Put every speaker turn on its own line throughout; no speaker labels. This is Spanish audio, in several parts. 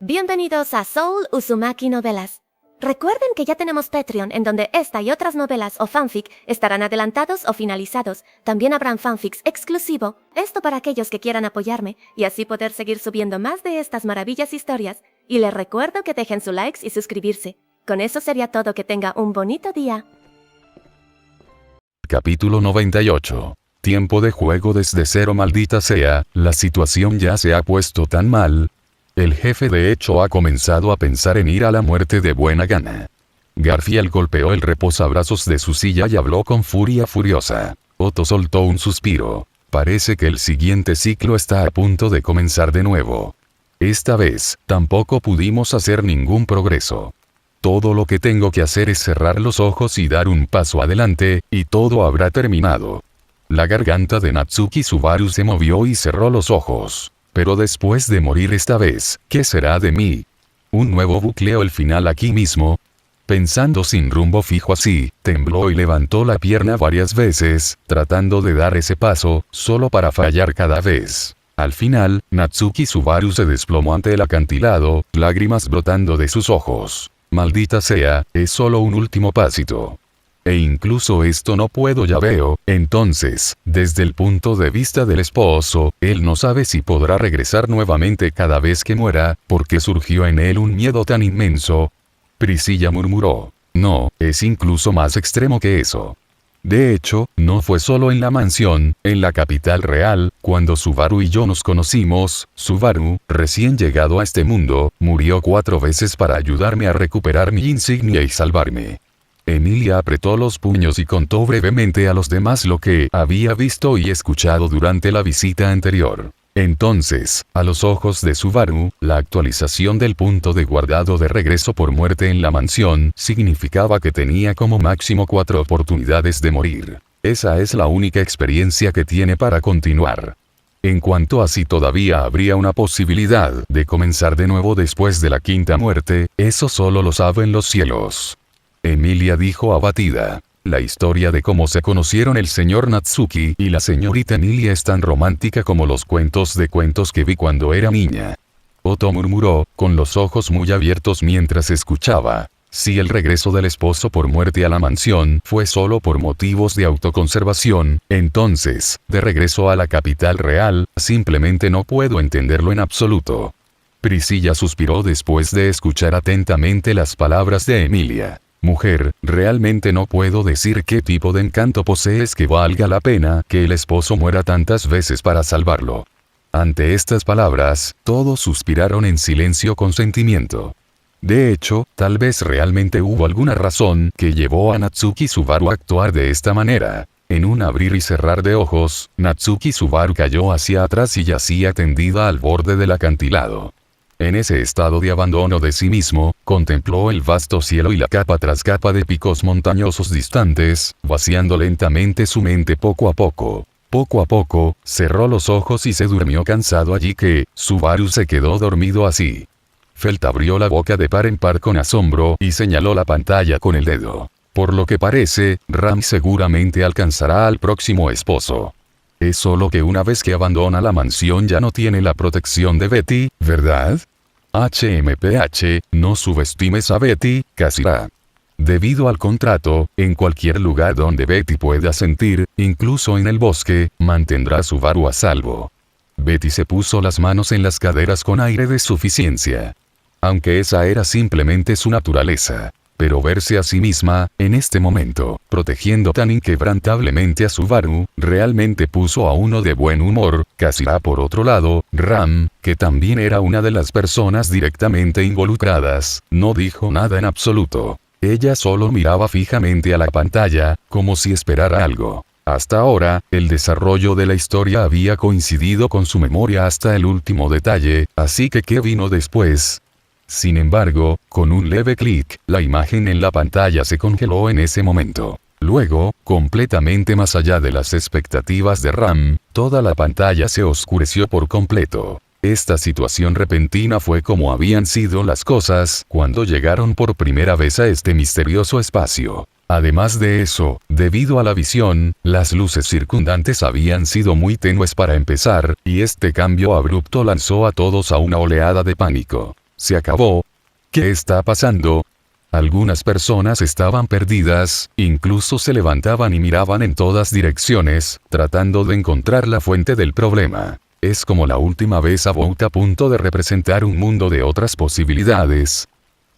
Bienvenidos a Soul Uzumaki Novelas. Recuerden que ya tenemos Patreon, en donde esta y otras novelas o fanfic estarán adelantados o finalizados. También habrán fanfics exclusivo, esto para aquellos que quieran apoyarme, y así poder seguir subiendo más de estas maravillas historias. Y les recuerdo que dejen su likes y suscribirse. Con eso sería todo, que tenga un bonito día.
Capítulo 98. Tiempo de juego desde cero. Maldita sea, la situación ya se ha puesto tan mal. El jefe de hecho ha comenzado a pensar en ir a la muerte de buena gana. Garfield golpeó el reposabrazos de su silla y habló con furia furiosa. Otto soltó un suspiro. Parece que el siguiente ciclo está a punto de comenzar de nuevo. Esta vez, tampoco pudimos hacer ningún progreso. Todo lo que tengo que hacer es cerrar los ojos y dar un paso adelante, y todo habrá terminado. La garganta de Natsuki Subaru se movió y cerró los ojos. Pero después de morir esta vez, ¿qué será de mí? ¿Un nuevo bucle o el final aquí mismo? Pensando sin rumbo fijo así, tembló y levantó la pierna varias veces, tratando de dar ese paso, solo para fallar cada vez. Al final, Natsuki Subaru se desplomó ante el acantilado, lágrimas brotando de sus ojos. Maldita sea, es solo un último pasito. E incluso esto no puedo, ya veo. Entonces, desde el punto de vista del esposo, él no sabe si podrá regresar nuevamente cada vez que muera, porque surgió en él un miedo tan inmenso. Priscilla murmuró. No, es incluso más extremo que eso. De hecho, no fue solo en la mansión, en la capital real, cuando Subaru y yo nos conocimos. Subaru, recién llegado a este mundo, murió 4 veces para ayudarme a recuperar mi insignia y salvarme. Emilia apretó los puños y contó brevemente a los demás lo que había visto y escuchado durante la visita anterior. Entonces, a los ojos de Subaru, la actualización del punto de guardado de regreso por muerte en la mansión significaba que tenía como máximo 4 oportunidades de morir. Esa es la única experiencia que tiene para continuar. En cuanto a si todavía habría una posibilidad de comenzar de nuevo después de la 5ª muerte, eso solo lo saben los cielos. Emilia dijo abatida. La historia de cómo se conocieron el señor Natsuki y la señorita Emilia es tan romántica como los cuentos que vi cuando era niña. Otto murmuró, con los ojos muy abiertos mientras escuchaba. Si el regreso del esposo por muerte a la mansión fue solo por motivos de autoconservación, entonces, de regreso a la capital real, simplemente no puedo entenderlo en absoluto. Priscilla suspiró después de escuchar atentamente las palabras de Emilia. Mujer, realmente no puedo decir qué tipo de encanto posees que valga la pena que el esposo muera tantas veces para salvarlo. Ante estas palabras, todos suspiraron en silencio con sentimiento. De hecho, tal vez realmente hubo alguna razón que llevó a Natsuki Subaru a actuar de esta manera. En un abrir y cerrar de ojos, Natsuki Subaru cayó hacia atrás y yacía tendida al borde del acantilado. En ese estado de abandono de sí mismo, contempló el vasto cielo y la capa tras capa de picos montañosos distantes, vaciando lentamente su mente poco a poco. Poco a poco, cerró los ojos y se durmió cansado allí que, Subaru se quedó dormido así. Felt abrió la boca de par en par con asombro y señaló la pantalla con el dedo. Por lo que parece, Ram seguramente alcanzará al próximo esposo. Es solo que una vez que abandona la mansión ya no tiene la protección de Betty, ¿verdad? HMPH, no subestimes a Betty, Casira. Debido al contrato, en cualquier lugar donde Betty pueda sentir, incluso en el bosque, mantendrá a Subaru a salvo. Betty se puso las manos en las caderas con aire de suficiencia. Aunque esa era simplemente su naturaleza. Pero verse a sí misma, en este momento, protegiendo tan inquebrantablemente a Subaru, realmente puso a uno de buen humor. Casira por otro lado, Ram, que también era una de las personas directamente involucradas, no dijo nada en absoluto. Ella solo miraba fijamente a la pantalla, como si esperara algo. Hasta ahora, el desarrollo de la historia había coincidido con su memoria hasta el último detalle, así que ¿qué vino después? Sin embargo, con un leve clic, la imagen en la pantalla se congeló en ese momento. Luego, completamente más allá de las expectativas de Ram, toda la pantalla se oscureció por completo. Esta situación repentina fue como habían sido las cosas cuando llegaron por primera vez a este misterioso espacio. Además de eso, debido a la visión, las luces circundantes habían sido muy tenues para empezar, y este cambio abrupto lanzó a todos a una oleada de pánico. ¿Se acabó? ¿Qué está pasando? Algunas personas estaban perdidas, incluso se levantaban y miraban en todas direcciones, tratando de encontrar la fuente del problema. Es como la última vez About a punto de representar un mundo de otras posibilidades.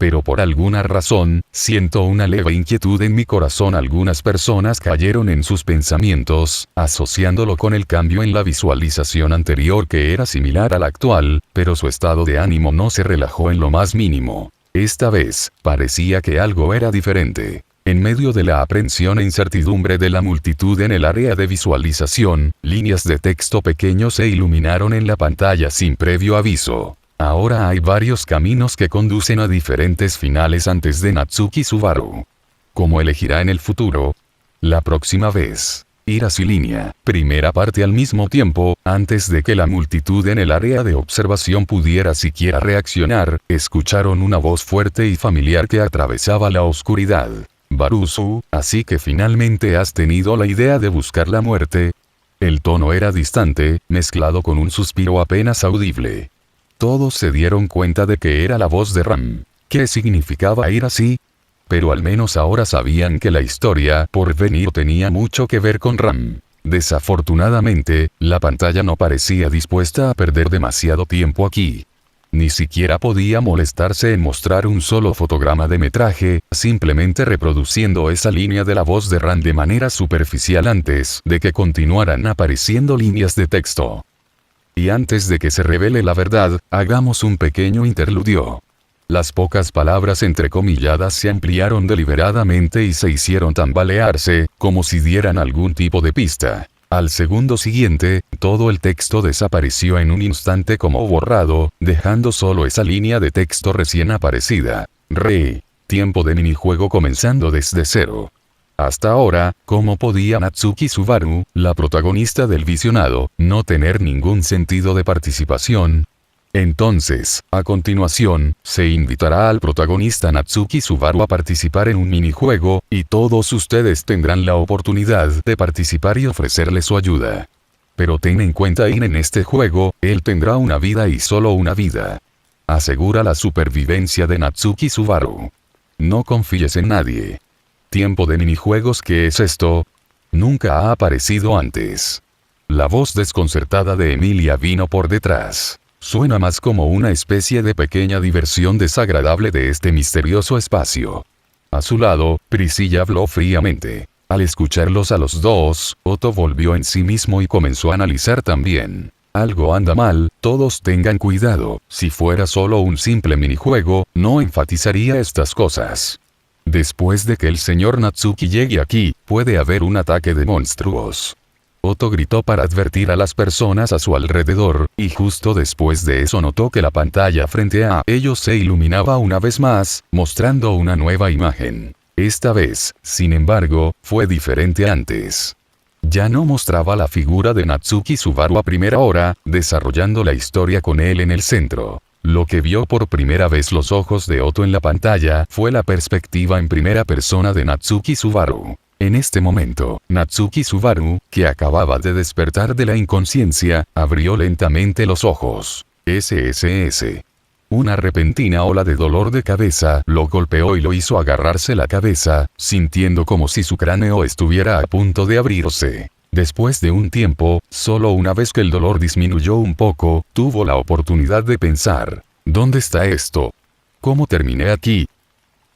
Pero por alguna razón, siento una leve inquietud en mi corazón. Algunas personas cayeron en sus pensamientos, asociándolo con el cambio en la visualización anterior que era similar al actual, pero su estado de ánimo no se relajó en lo más mínimo. Esta vez, parecía que algo era diferente. En medio de la aprensión e incertidumbre de la multitud en el área de visualización, líneas de texto pequeños se iluminaron en la pantalla sin previo aviso. Ahora hay varios caminos que conducen a diferentes finales antes de Natsuki Subaru. ¿Cómo elegirá en el futuro? La próxima vez. Ir así línea, primera parte al mismo tiempo, antes de que la multitud en el área de observación pudiera siquiera reaccionar, escucharon una voz fuerte y familiar que atravesaba la oscuridad. Barusu, ¿así que finalmente has tenido la idea de buscar la muerte? El tono era distante, mezclado con un suspiro apenas audible. Todos se dieron cuenta de que era la voz de Ram. ¿Qué significaba ir así? Pero al menos ahora sabían que la historia por venir tenía mucho que ver con Ram. Desafortunadamente, la pantalla no parecía dispuesta a perder demasiado tiempo aquí. Ni siquiera podía molestarse en mostrar un solo fotograma de metraje, simplemente reproduciendo esa línea de la voz de Ram de manera superficial antes de que continuaran apareciendo líneas de texto. Y antes de que se revele la verdad, hagamos un pequeño interludio. Las pocas palabras entrecomilladas se ampliaron deliberadamente y se hicieron tambalearse, como si dieran algún tipo de pista. Al segundo siguiente, todo el texto desapareció en un instante como borrado, dejando solo esa línea de texto recién aparecida. Tiempo de minijuego comenzando desde cero. Hasta ahora, ¿cómo podía Natsuki Subaru, la protagonista del visionado, no tener ningún sentido de participación? Entonces, a continuación, se invitará al protagonista Natsuki Subaru a participar en un minijuego, y todos ustedes tendrán la oportunidad de participar y ofrecerle su ayuda. Pero ten en cuenta que en este juego, él tendrá una vida y solo una vida. Asegura la supervivencia de Natsuki Subaru. No confíes en nadie. Tiempo de minijuegos. ¿Qué es esto? Nunca ha aparecido antes. La voz desconcertada de Emilia vino por detrás. Suena más como una especie de pequeña diversión desagradable de este misterioso espacio. A su lado, Priscilla habló fríamente. Al escucharlos a los dos, Otto volvió en sí mismo y comenzó a analizar también. Algo anda mal, todos tengan cuidado. Si fuera solo un simple minijuego, no enfatizaría estas cosas. Después de que el señor Natsuki llegue aquí, puede haber un ataque de monstruos. Otto gritó para advertir a las personas a su alrededor, y justo después de eso notó que la pantalla frente a ellos se iluminaba una vez más, mostrando una nueva imagen. Esta vez, sin embargo, fue diferente antes. Ya no mostraba la figura de Natsuki Subaru a primera hora, desarrollando la historia con él en el centro. Lo que vio por primera vez los ojos de Otto en la pantalla fue la perspectiva en primera persona de Natsuki Subaru. En este momento, Natsuki Subaru, que acababa de despertar de la inconsciencia, abrió lentamente los ojos. SSS. Una repentina ola de dolor de cabeza lo golpeó y lo hizo agarrarse la cabeza, sintiendo como si su cráneo estuviera a punto de abrirse. Después de un tiempo, solo una vez que el dolor disminuyó un poco, tuvo la oportunidad de pensar, ¿dónde está esto? ¿Cómo terminé aquí?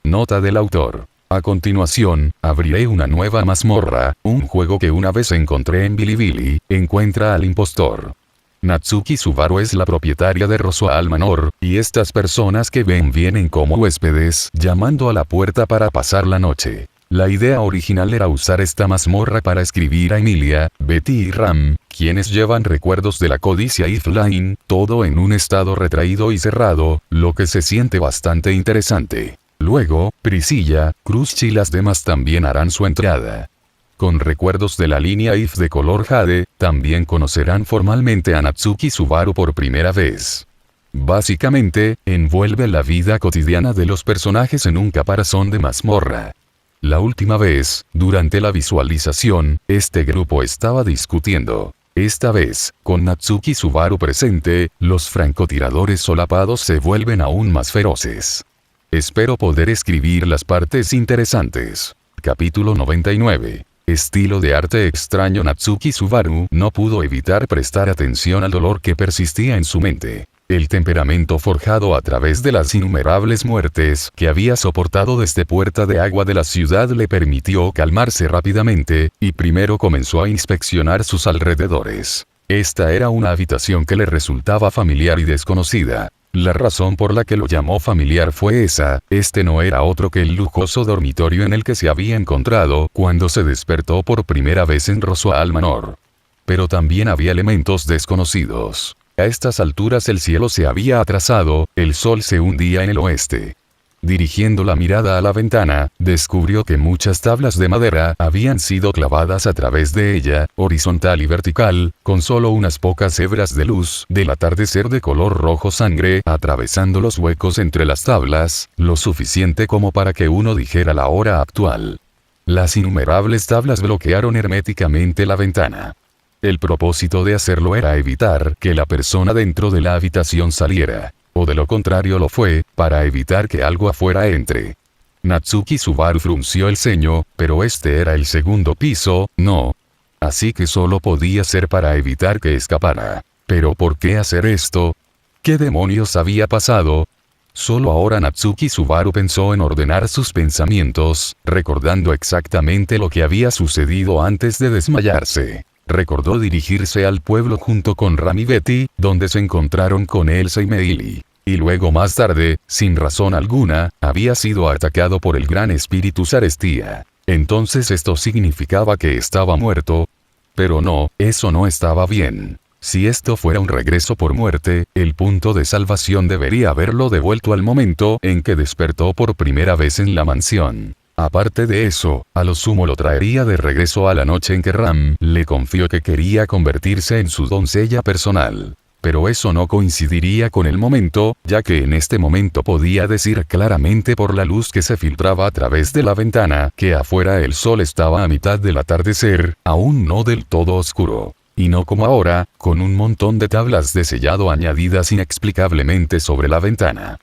Nota del autor. A continuación, abriré una nueva mazmorra, un juego que una vez encontré en Bilibili. Encuentra al impostor. Natsuki Subaru es la propietaria de Roswell Manor, y estas personas que ven vienen como huéspedes, llamando a la puerta para pasar la noche. La idea original era usar esta mazmorra para escribir a Emilia, Betty y Ram, quienes llevan recuerdos de la codicia Eveline, todo en un estado retraído y cerrado, lo que se siente bastante interesante. Luego, Priscilla, Cruz y las demás también harán su entrada. Con recuerdos de la línea IF de color jade, también conocerán formalmente a Natsuki Subaru por primera vez. Básicamente, envuelve la vida cotidiana de los personajes en un caparazón de mazmorra. La última vez, durante la visualización, este grupo estaba discutiendo. Esta vez, con Natsuki Subaru presente, los francotiradores solapados se vuelven aún más feroces. Espero poder escribir las partes interesantes. Capítulo 99. Estilo de arte extraño. Natsuki Subaru no pudo evitar prestar atención al dolor que persistía en su mente. El temperamento forjado a través de las innumerables muertes que había soportado desde Puerta de Agua de la ciudad le permitió calmarse rápidamente, y primero comenzó a inspeccionar sus alrededores. Esta era una habitación que le resultaba familiar y desconocida. La razón por la que lo llamó familiar fue esa: este no era otro que el lujoso dormitorio en el que se había encontrado cuando se despertó por primera vez en Roswell Manor. Pero también había elementos desconocidos. A estas alturas el cielo se había atrasado, el sol se hundía en el oeste. Dirigiendo la mirada a la ventana, descubrió que muchas tablas de madera habían sido clavadas a través de ella, horizontal y vertical, con solo unas pocas hebras de luz del atardecer de color rojo sangre atravesando los huecos entre las tablas, lo suficiente como para que uno dijera la hora actual. Las innumerables tablas bloquearon herméticamente la ventana. El propósito de hacerlo era evitar que la persona dentro de la habitación saliera. O de lo contrario lo fue, para evitar que algo afuera entre. Natsuki Subaru frunció el ceño, pero este era el segundo piso, ¿no? Así que solo podía ser para evitar que escapara. ¿Pero por qué hacer esto? ¿Qué demonios había pasado? Solo ahora Natsuki Subaru pensó en ordenar sus pensamientos, recordando exactamente lo que había sucedido antes de desmayarse. Recordó dirigirse al pueblo junto con Ram y Betty, donde se encontraron con Elsa y Meili. Y luego más tarde, sin razón alguna, había sido atacado por el gran espíritu Sarestia. Entonces esto significaba que estaba muerto. Pero no, eso no estaba bien. Si esto fuera un regreso por muerte, el punto de salvación debería haberlo devuelto al momento en que despertó por primera vez en la mansión. Aparte de eso, a lo sumo lo traería de regreso a la noche en que Ram le confió que quería convertirse en su doncella personal. Pero eso no coincidiría con el momento, ya que en este momento podía decir claramente por la luz que se filtraba a través de la ventana que afuera el sol estaba a mitad del atardecer, aún no del todo oscuro. Y no como ahora, con un montón de tablas de sellado añadidas inexplicablemente sobre la ventana.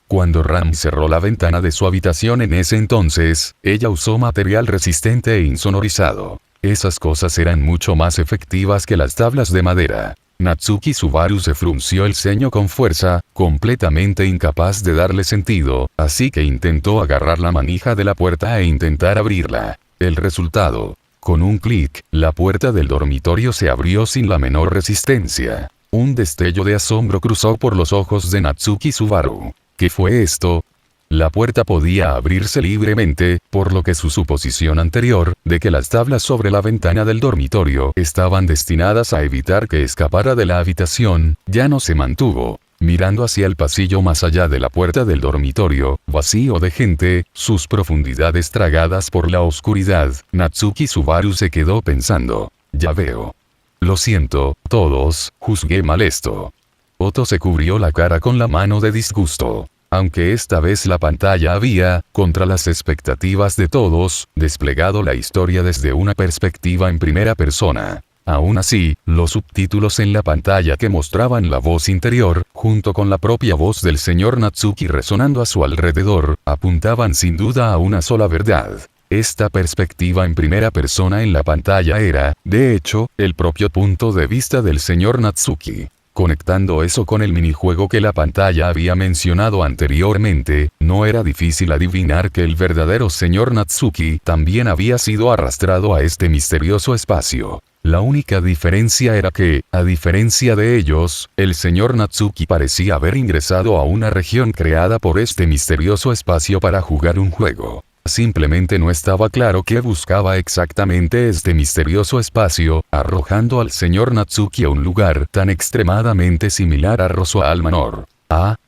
Cuando Ram cerró la ventana de su habitación en ese entonces, ella usó material resistente e insonorizado. Esas cosas eran mucho más efectivas que las tablas de madera. Natsuki Subaru se frunció el ceño con fuerza, completamente incapaz de darle sentido, así que intentó agarrar la manija de la puerta e intentar abrirla. El resultado: con un clic, la puerta del dormitorio se abrió sin la menor resistencia. Un destello de asombro cruzó por los ojos de Natsuki Subaru. ¿Qué fue esto? La puerta podía abrirse libremente, por lo que su suposición anterior, de que las tablas sobre la ventana del dormitorio estaban destinadas a evitar que escapara de la habitación, ya no se mantuvo. Mirando hacia el pasillo más allá de la puerta del dormitorio, vacío de gente, sus profundidades tragadas por la oscuridad, Natsuki Subaru se quedó pensando. Ya veo. Lo siento, todos, juzgué mal esto. Otto se cubrió la cara con la mano de disgusto. Aunque esta vez la pantalla había, contra las expectativas de todos, desplegado la historia desde una perspectiva en primera persona. Aún así, los subtítulos en la pantalla que mostraban la voz interior, junto con la propia voz del señor Natsuki resonando a su alrededor, apuntaban sin duda a una sola verdad. Esta perspectiva en primera persona en la pantalla era, de hecho, el propio punto de vista del señor Natsuki. Conectando eso con el minijuego que la pantalla había mencionado anteriormente, no era difícil adivinar que el verdadero señor Natsuki también había sido arrastrado a este misterioso espacio. La única diferencia era que, a diferencia de ellos, el señor Natsuki parecía haber ingresado a una región creada por este misterioso espacio para jugar un juego. Simplemente no estaba claro qué buscaba exactamente este misterioso espacio, arrojando al señor Natsuki a un lugar tan extremadamente similar a Roswell Manor.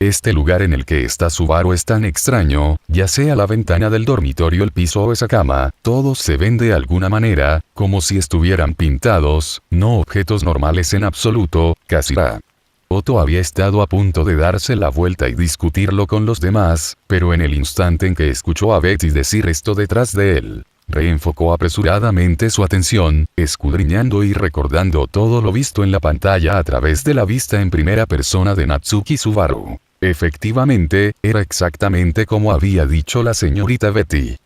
Este lugar en el que está Subaru es tan extraño, ya sea la ventana del dormitorio, el piso o esa cama, todos se ven de alguna manera, como si estuvieran pintados, no objetos normales en absoluto, casi nada. Otto había estado a punto de darse la vuelta y discutirlo con los demás, pero en el instante en que escuchó a Betty decir esto detrás de él, Reenfocó apresuradamente su atención, escudriñando y recordando todo lo visto en la pantalla a través de la vista en primera persona de Natsuki Subaru. Efectivamente, era exactamente como había dicho la señorita Betty.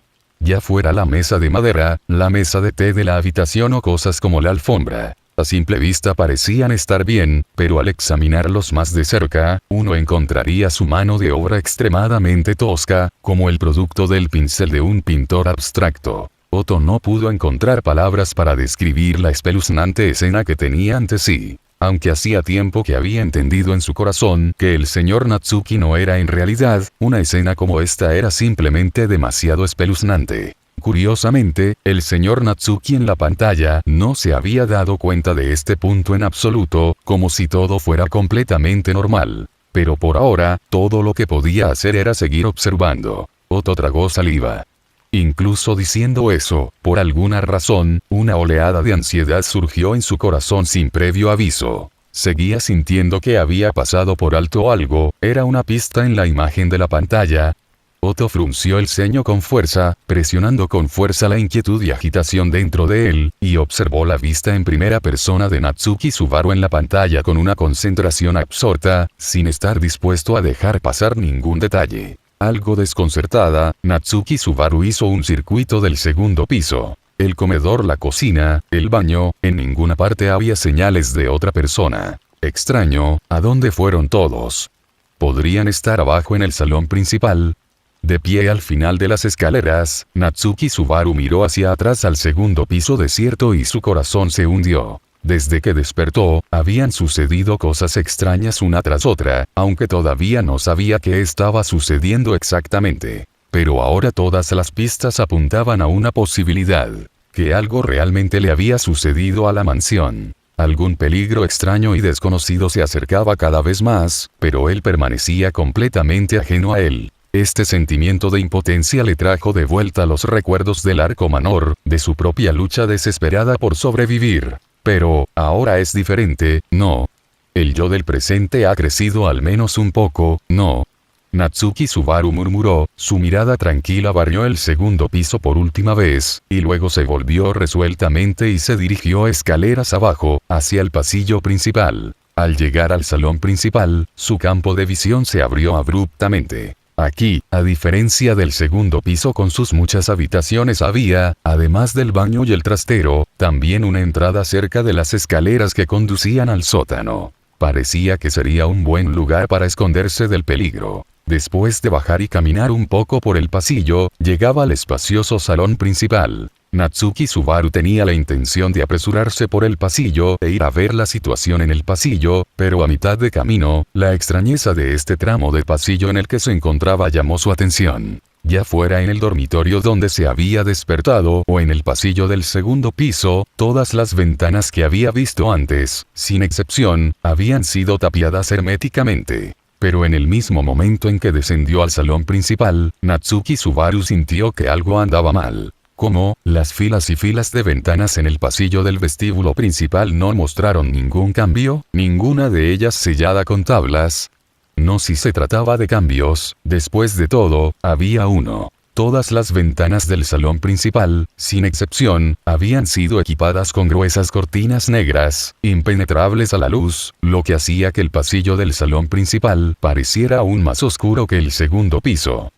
Ya fuera la mesa de madera, la mesa de té de la habitación o cosas como la alfombra. A simple vista parecían estar bien, pero al examinarlos más de cerca, uno encontraría su mano de obra extremadamente tosca, como el producto del pincel de un pintor abstracto. Otto no pudo encontrar palabras para describir la espeluznante escena que tenía ante sí. Aunque hacía tiempo que había entendido en su corazón que el señor Natsuki no era en realidad, una escena como esta era simplemente demasiado espeluznante. Curiosamente, el señor Natsuki en la pantalla no se había dado cuenta de este punto en absoluto, como si todo fuera completamente normal. Pero por ahora, todo lo que podía hacer era seguir observando. Otto tragó saliva. Incluso diciendo eso, por alguna razón, una oleada de ansiedad surgió en su corazón sin previo aviso. Seguía sintiendo que había pasado por alto algo, era una pista en la imagen de la pantalla. Otto frunció el ceño con fuerza, presionando con fuerza la inquietud y agitación dentro de él, y observó la vista en primera persona de Natsuki Subaru en la pantalla con una concentración absorta, sin estar dispuesto a dejar pasar ningún detalle. Algo desconcertada, Natsuki Subaru hizo un circuito del segundo piso. El comedor, la cocina, el baño, en ninguna parte había señales de otra persona. Extraño, ¿a dónde fueron todos? ¿Podrían estar abajo en el salón principal? De pie al final de las escaleras, Natsuki Subaru miró hacia atrás al segundo piso desierto y su corazón se hundió. Desde que despertó, habían sucedido cosas extrañas una tras otra, aunque todavía no sabía qué estaba sucediendo exactamente. Pero ahora todas las pistas apuntaban a una posibilidad, que algo realmente le había sucedido a la mansión. Algún peligro extraño y desconocido se acercaba cada vez más, pero él permanecía completamente ajeno a él. Este sentimiento de impotencia le trajo de vuelta los recuerdos del arco Manor, de su propia lucha desesperada por sobrevivir. Pero, ahora es diferente, ¿no? El yo del presente ha crecido al menos un poco, ¿no? Natsuki Subaru murmuró, su mirada tranquila barrió el segundo piso por última vez, y luego se volvió resueltamente y se dirigió escaleras abajo, hacia el pasillo principal. Al llegar al salón principal, su campo de visión se abrió abruptamente. Aquí, a diferencia del segundo piso con sus muchas habitaciones había, además del baño y el trastero, también una entrada cerca de las escaleras que conducían al sótano. Parecía que sería un buen lugar para esconderse del peligro. Después de bajar y caminar un poco por el pasillo, llegaba al espacioso salón principal. Natsuki Subaru tenía la intención de apresurarse por el pasillo e ir a ver la situación en el pasillo, pero a mitad de camino, la extrañeza de este tramo de pasillo en el que se encontraba llamó su atención. Ya fuera en el dormitorio donde se había despertado o en el pasillo del segundo piso, todas las ventanas que había visto antes, sin excepción, habían sido tapiadas herméticamente. Pero en el mismo momento en que descendió al salón principal, Natsuki Subaru sintió que algo andaba mal. Como, las filas y filas de ventanas en el pasillo del vestíbulo principal no mostraron ningún cambio, ninguna de ellas sellada con tablas. No si se trataba de cambios, después de todo, había uno. Todas las ventanas del salón principal, sin excepción, habían sido equipadas con gruesas cortinas negras, impenetrables a la luz, lo que hacía que el pasillo del salón principal pareciera aún más oscuro que el segundo piso.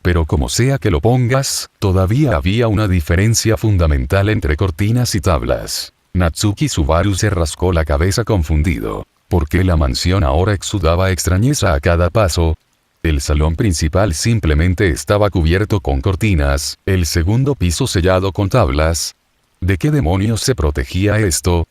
Pero como sea que lo pongas, todavía había una diferencia fundamental entre cortinas y tablas. Natsuki Subaru se rascó la cabeza confundido. ¿Por qué la mansión ahora exudaba extrañeza a cada paso? El salón principal simplemente estaba cubierto con cortinas, el segundo piso sellado con tablas. ¿De qué demonios se protegía esto?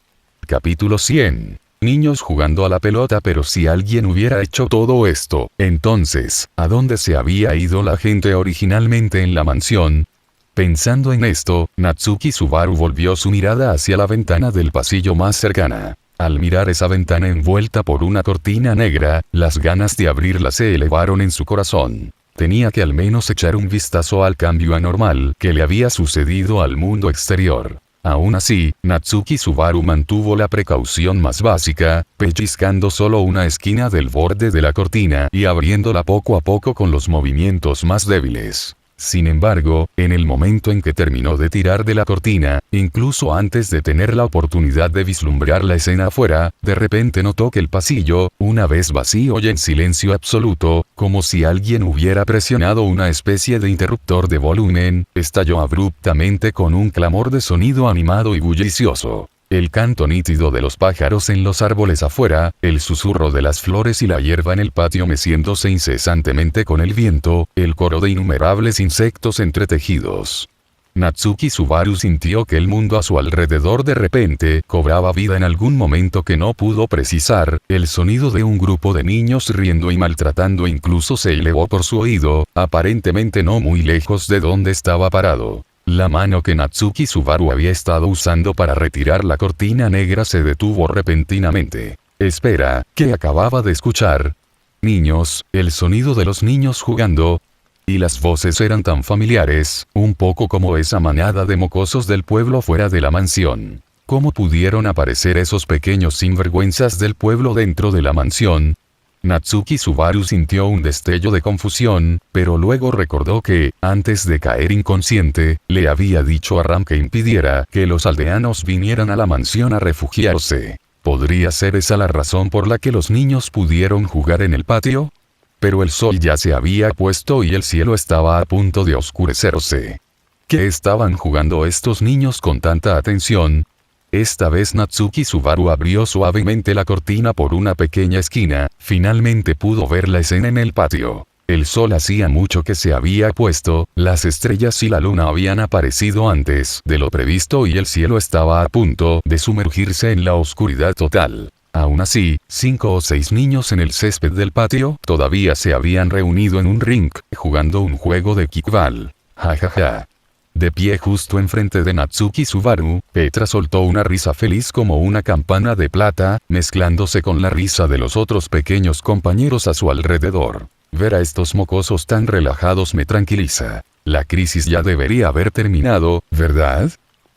Capítulo 100. Niños jugando a la pelota. Pero si alguien hubiera hecho todo esto, entonces, ¿a dónde se había ido la gente originalmente en la mansión? Pensando en esto, Natsuki Subaru volvió su mirada hacia la ventana del pasillo más cercana. Al mirar esa ventana envuelta por una cortina negra, las ganas de abrirla se elevaron en su corazón. Tenía que al menos echar un vistazo al cambio anormal que le había sucedido al mundo exterior. Aún así, Natsuki Subaru mantuvo la precaución más básica, pellizcando solo una esquina del borde de la cortina y abriéndola poco a poco con los movimientos más débiles. Sin embargo, en el momento en que terminó de tirar de la cortina, incluso antes de tener la oportunidad de vislumbrar la escena afuera, de repente notó que el pasillo, una vez vacío y en silencio absoluto, como si alguien hubiera presionado una especie de interruptor de volumen, estalló abruptamente con un clamor de sonido animado y bullicioso. El canto nítido de los pájaros en los árboles afuera, el susurro de las flores y la hierba en el patio meciéndose incesantemente con el viento, el coro de innumerables insectos entretejidos. Natsuki Subaru sintió que el mundo a su alrededor de repente cobraba vida en algún momento que no pudo precisar, el sonido de un grupo de niños riendo y maltratando incluso se elevó por su oído, aparentemente no muy lejos de donde estaba parado. La mano que Natsuki Subaru había estado usando para retirar la cortina negra se detuvo repentinamente. Espera, ¿qué acababa de escuchar? Niños, el sonido de los niños jugando. Y las voces eran tan familiares, un poco como esa manada de mocosos del pueblo fuera de la mansión. ¿Cómo pudieron aparecer esos pequeños sinvergüenzas del pueblo dentro de la mansión? Natsuki Subaru sintió un destello de confusión, pero luego recordó que, antes de caer inconsciente, le había dicho a Ram que impidiera que los aldeanos vinieran a la mansión a refugiarse. ¿Podría ser esa la razón por la que los niños pudieron jugar en el patio? Pero el sol ya se había puesto y el cielo estaba a punto de oscurecerse. ¿Qué estaban jugando estos niños con tanta atención? Esta vez Natsuki Subaru abrió suavemente la cortina por una pequeña esquina, finalmente pudo ver la escena en el patio. El sol hacía mucho que se había puesto, las estrellas y la luna habían aparecido antes de lo previsto y el cielo estaba a punto de sumergirse en la oscuridad total. Aún así, 5 o 6 niños en el césped del patio todavía se habían reunido en un ring, jugando un juego de kickball. Jajaja. De pie justo enfrente de Natsuki Subaru, Petra soltó una risa feliz como una campana de plata, mezclándose con la risa de los otros pequeños compañeros a su alrededor. Ver a estos mocosos tan relajados me tranquiliza. La crisis ya debería haber terminado, ¿verdad?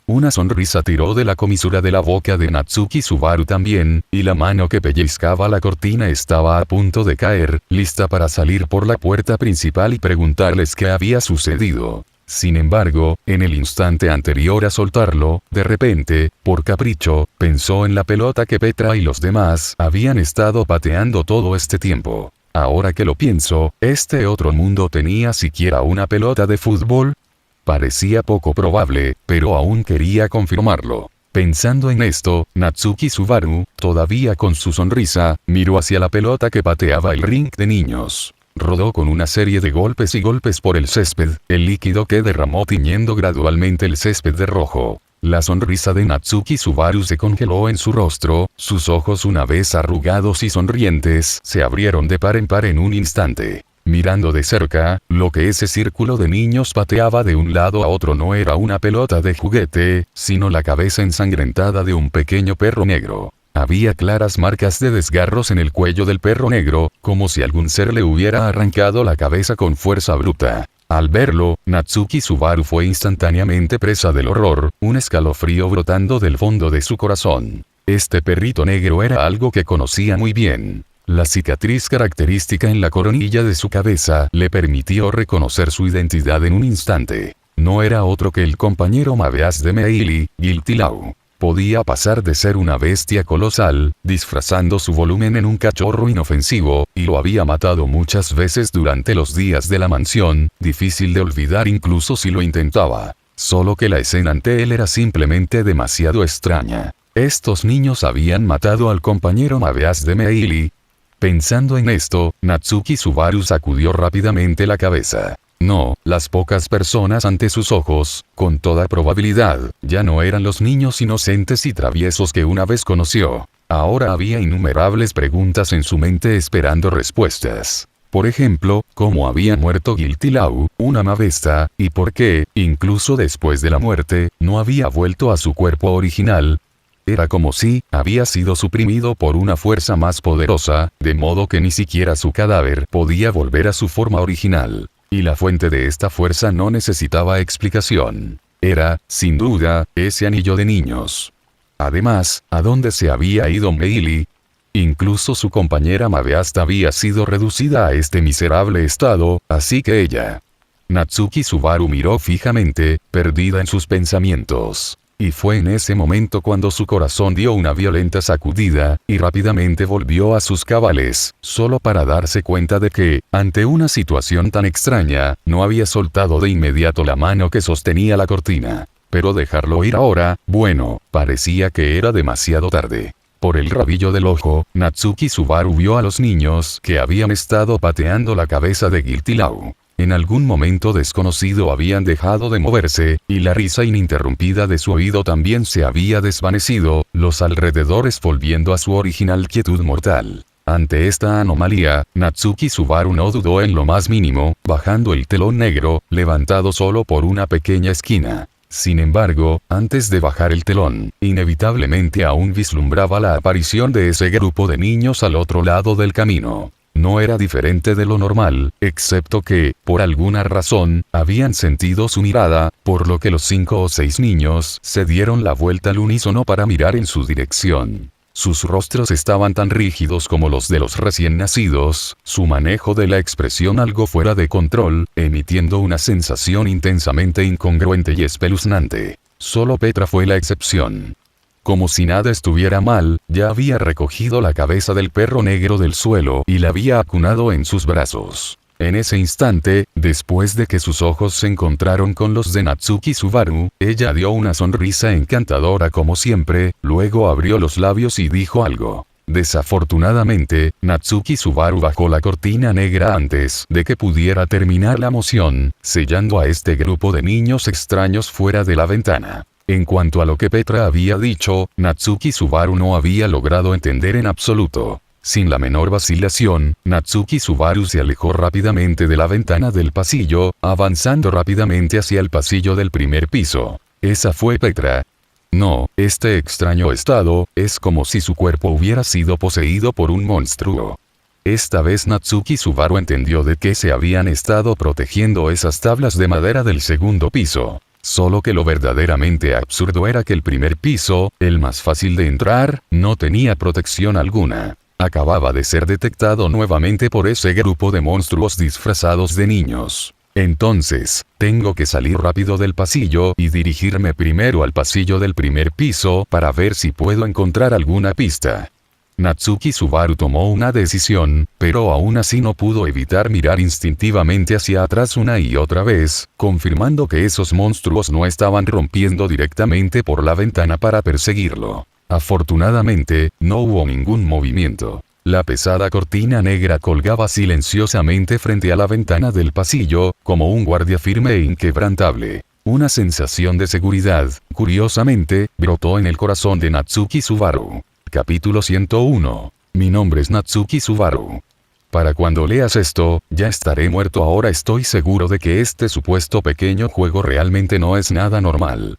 Una sonrisa tiró de la comisura de la boca de Natsuki Subaru también, y la mano que pellizcaba la cortina estaba a punto de caer, lista para salir por la puerta principal y preguntarles qué había sucedido. Sin embargo, en el instante anterior a soltarlo, de repente, por capricho, pensó en la pelota que Petra y los demás habían estado pateando todo este tiempo. Ahora que lo pienso, ¿este otro mundo tenía siquiera una pelota de fútbol? Parecía poco probable, pero aún quería confirmarlo. Pensando en esto, Natsuki Subaru, todavía con su sonrisa, miró hacia la pelota que pateaba el ring de niños. Rodó con una serie de golpes y golpes por el césped, el líquido que derramó tiñendo gradualmente el césped de rojo. La sonrisa de Natsuki Subaru se congeló en su rostro, sus ojos una vez arrugados y sonrientes, se abrieron de par en par en un instante. Mirando de cerca, lo que ese círculo de niños pateaba de un lado a otro no era una pelota de juguete, sino la cabeza ensangrentada de un pequeño perro negro. Había claras marcas de desgarros en el cuello del perro negro, como si algún ser le hubiera arrancado la cabeza con fuerza bruta. Al verlo, Natsuki Subaru fue instantáneamente presa del horror, un escalofrío brotando del fondo de su corazón. Este perrito negro era algo que conocía muy bien. La cicatriz característica en la coronilla de su cabeza le permitió reconocer su identidad en un instante. No era otro que el compañero Mabeas de Meili, Guilty-Lau. Podía pasar de ser una bestia colosal, disfrazando su volumen en un cachorro inofensivo, y lo había matado muchas veces durante los días de la mansión, difícil de olvidar incluso si lo intentaba. Solo que la escena ante él era simplemente demasiado extraña. Estos niños habían matado al compañero Mabeas de Meili. Pensando en esto, Natsuki Subaru sacudió rápidamente la cabeza. No, las pocas personas ante sus ojos, con toda probabilidad, ya no eran los niños inocentes y traviesos que una vez conoció. Ahora había innumerables preguntas en su mente esperando respuestas. Por ejemplo, ¿cómo había muerto Guilty-Lau, una Mabesta, y por qué, incluso después de la muerte, no había vuelto a su cuerpo original? Era como si había sido suprimido por una fuerza más poderosa, de modo que ni siquiera su cadáver podía volver a su forma original. Y la fuente de esta fuerza no necesitaba explicación. Era, sin duda, ese anillo de niños. Además, ¿a dónde se había ido Meili? Incluso su compañera Mabeasta había sido reducida a este miserable estado, así que ella Natsuki Subaru miró fijamente, perdida en sus pensamientos. Y fue en ese momento cuando su corazón dio una violenta sacudida, y rápidamente volvió a sus cabales, solo para darse cuenta de que, ante una situación tan extraña, no había soltado de inmediato la mano que sostenía la cortina. Pero dejarlo ir ahora, bueno, parecía que era demasiado tarde. Por el rabillo del ojo, Natsuki Subaru vio a los niños que habían estado pateando la cabeza de Guilty Lau. En algún momento desconocido habían dejado de moverse, y la risa ininterrumpida de su oído también se había desvanecido, los alrededores volviendo a su original quietud mortal. Ante esta anomalía, Natsuki Subaru no dudó en lo más mínimo, bajando el telón negro, levantado solo por una pequeña esquina. Sin embargo, antes de bajar el telón, inevitablemente aún vislumbraba la aparición de ese grupo de niños al otro lado del camino. No era diferente de lo normal, excepto que, por alguna razón, habían sentido su mirada, por lo que los 5 o 6 niños se dieron la vuelta al unísono para mirar en su dirección. Sus rostros estaban tan rígidos como los de los recién nacidos, su manejo de la expresión algo fuera de control, emitiendo una sensación intensamente incongruente y espeluznante. Solo Petra fue la excepción. Como si nada estuviera mal, ya había recogido la cabeza del perro negro del suelo y la había acunado en sus brazos. En ese instante, después de que sus ojos se encontraron con los de Natsuki Subaru, ella dio una sonrisa encantadora como siempre, luego abrió los labios y dijo algo. Desafortunadamente, Natsuki Subaru bajó la cortina negra antes de que pudiera terminar la moción, sellando a este grupo de niños extraños fuera de la ventana. En cuanto a lo que Petra había dicho, Natsuki Subaru no había logrado entender en absoluto. Sin la menor vacilación, Natsuki Subaru se alejó rápidamente de la ventana del pasillo, avanzando rápidamente hacia el pasillo del primer piso. Esa fue Petra. No, este extraño estado, es como si su cuerpo hubiera sido poseído por un monstruo. Esta vez Natsuki Subaru entendió de qué se habían estado protegiendo esas tablas de madera del segundo piso. Solo que lo verdaderamente absurdo era que el primer piso, el más fácil de entrar, no tenía protección alguna. Acababa de ser detectado nuevamente por ese grupo de monstruos disfrazados de niños. Entonces, tengo que salir rápido del pasillo y dirigirme primero al pasillo del primer piso para ver si puedo encontrar alguna pista. Natsuki Subaru tomó una decisión, pero aún así no pudo evitar mirar instintivamente hacia atrás una y otra vez, confirmando que esos monstruos no estaban rompiendo directamente por la ventana para perseguirlo. Afortunadamente, no hubo ningún movimiento. La pesada cortina negra colgaba silenciosamente frente a la ventana del pasillo, como un guardia firme e inquebrantable. Una sensación de seguridad, curiosamente, brotó en el corazón de Natsuki Subaru. Capítulo 101. Mi nombre es Natsuki Subaru. Para cuando leas esto, ya estaré muerto. Ahora estoy seguro de que este supuesto pequeño juego realmente no es nada normal.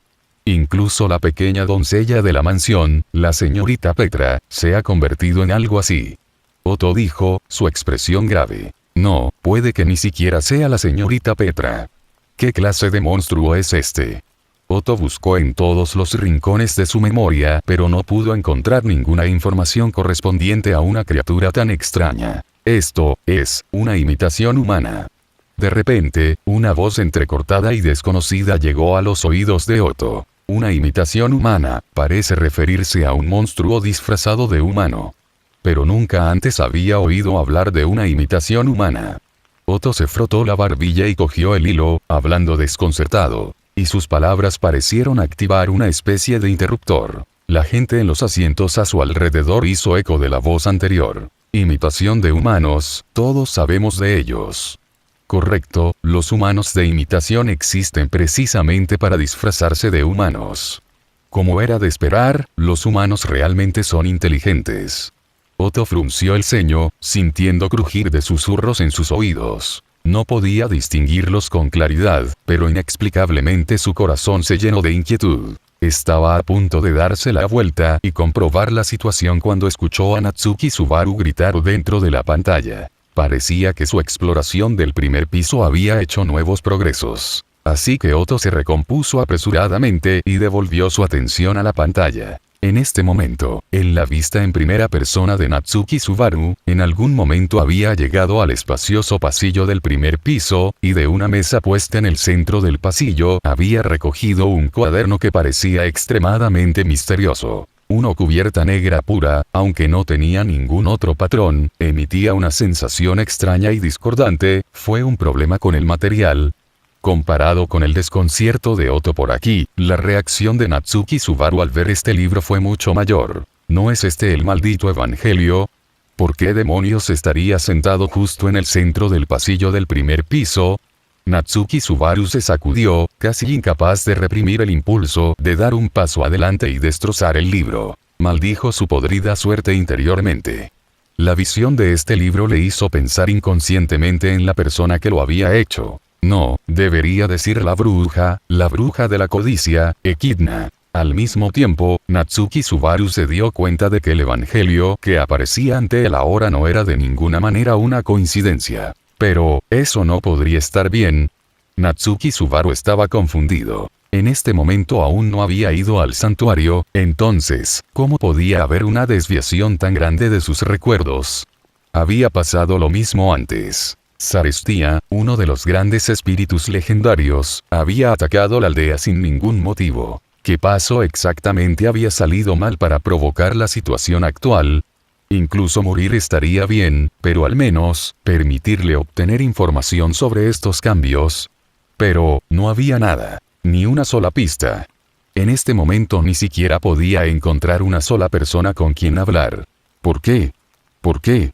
Incluso la pequeña doncella de la mansión, la señorita Petra, se ha convertido en algo así. Otto dijo, su expresión grave. No, puede que ni siquiera sea la señorita Petra. ¿Qué clase de monstruo es este? Otto buscó en todos los rincones de su memoria, pero no pudo encontrar ninguna información correspondiente a una criatura tan extraña. Esto es una imitación humana. De repente, una voz entrecortada y desconocida llegó a los oídos de Otto. Una imitación humana, parece referirse a un monstruo disfrazado de humano. Pero nunca antes había oído hablar de una imitación humana. Otto se frotó la barbilla y cogió el hilo, hablando desconcertado. Y sus palabras parecieron activar una especie de interruptor. La gente en los asientos a su alrededor hizo eco de la voz anterior. Imitación de humanos, todos sabemos de ellos. Correcto, los humanos de imitación existen precisamente para disfrazarse de humanos. Como era de esperar, los humanos realmente son inteligentes. Otto frunció el ceño, sintiendo crujir de susurros en sus oídos. No podía distinguirlos con claridad, pero inexplicablemente su corazón se llenó de inquietud. Estaba a punto de darse la vuelta y comprobar la situación cuando escuchó a Natsuki Subaru gritar dentro de la pantalla. Parecía que su exploración del primer piso había hecho nuevos progresos. Así que Otto se recompuso apresuradamente y devolvió su atención a la pantalla. En este momento, en la vista en primera persona de Natsuki Subaru, en algún momento había llegado al espacioso pasillo del primer piso, y de una mesa puesta en el centro del pasillo había recogido un cuaderno que parecía extremadamente misterioso. Una cubierta negra pura, aunque no tenía ningún otro patrón, emitía una sensación extraña y discordante. Fue un problema con el material. Comparado con el desconcierto de Oto por aquí, la reacción de Natsuki Subaru al ver este libro fue mucho mayor. ¿No es este el maldito evangelio? ¿Por qué demonios estaría sentado justo en el centro del pasillo del primer piso? Natsuki Subaru se sacudió, casi incapaz de reprimir el impulso de dar un paso adelante y destrozar el libro. Maldijo su podrida suerte interiormente. La visión de este libro le hizo pensar inconscientemente en la persona que lo había hecho. No, debería decir la bruja de la codicia, Echidna. Al mismo tiempo, Natsuki Subaru se dio cuenta de que el evangelio que aparecía ante él ahora no era de ninguna manera una coincidencia. Pero, eso no podría estar bien. Natsuki Subaru estaba confundido. En este momento aún no había ido al santuario, entonces, ¿cómo podía haber una desviación tan grande de sus recuerdos? Había pasado lo mismo antes. Sarestia, uno de los grandes espíritus legendarios, había atacado la aldea sin ningún motivo. ¿Qué paso exactamente había salido mal para provocar la situación actual? Incluso morir estaría bien, pero al menos, permitirle obtener información sobre estos cambios. Pero, no había nada. Ni una sola pista. En este momento ni siquiera podía encontrar una sola persona con quien hablar. ¿Por qué? ¿Por qué?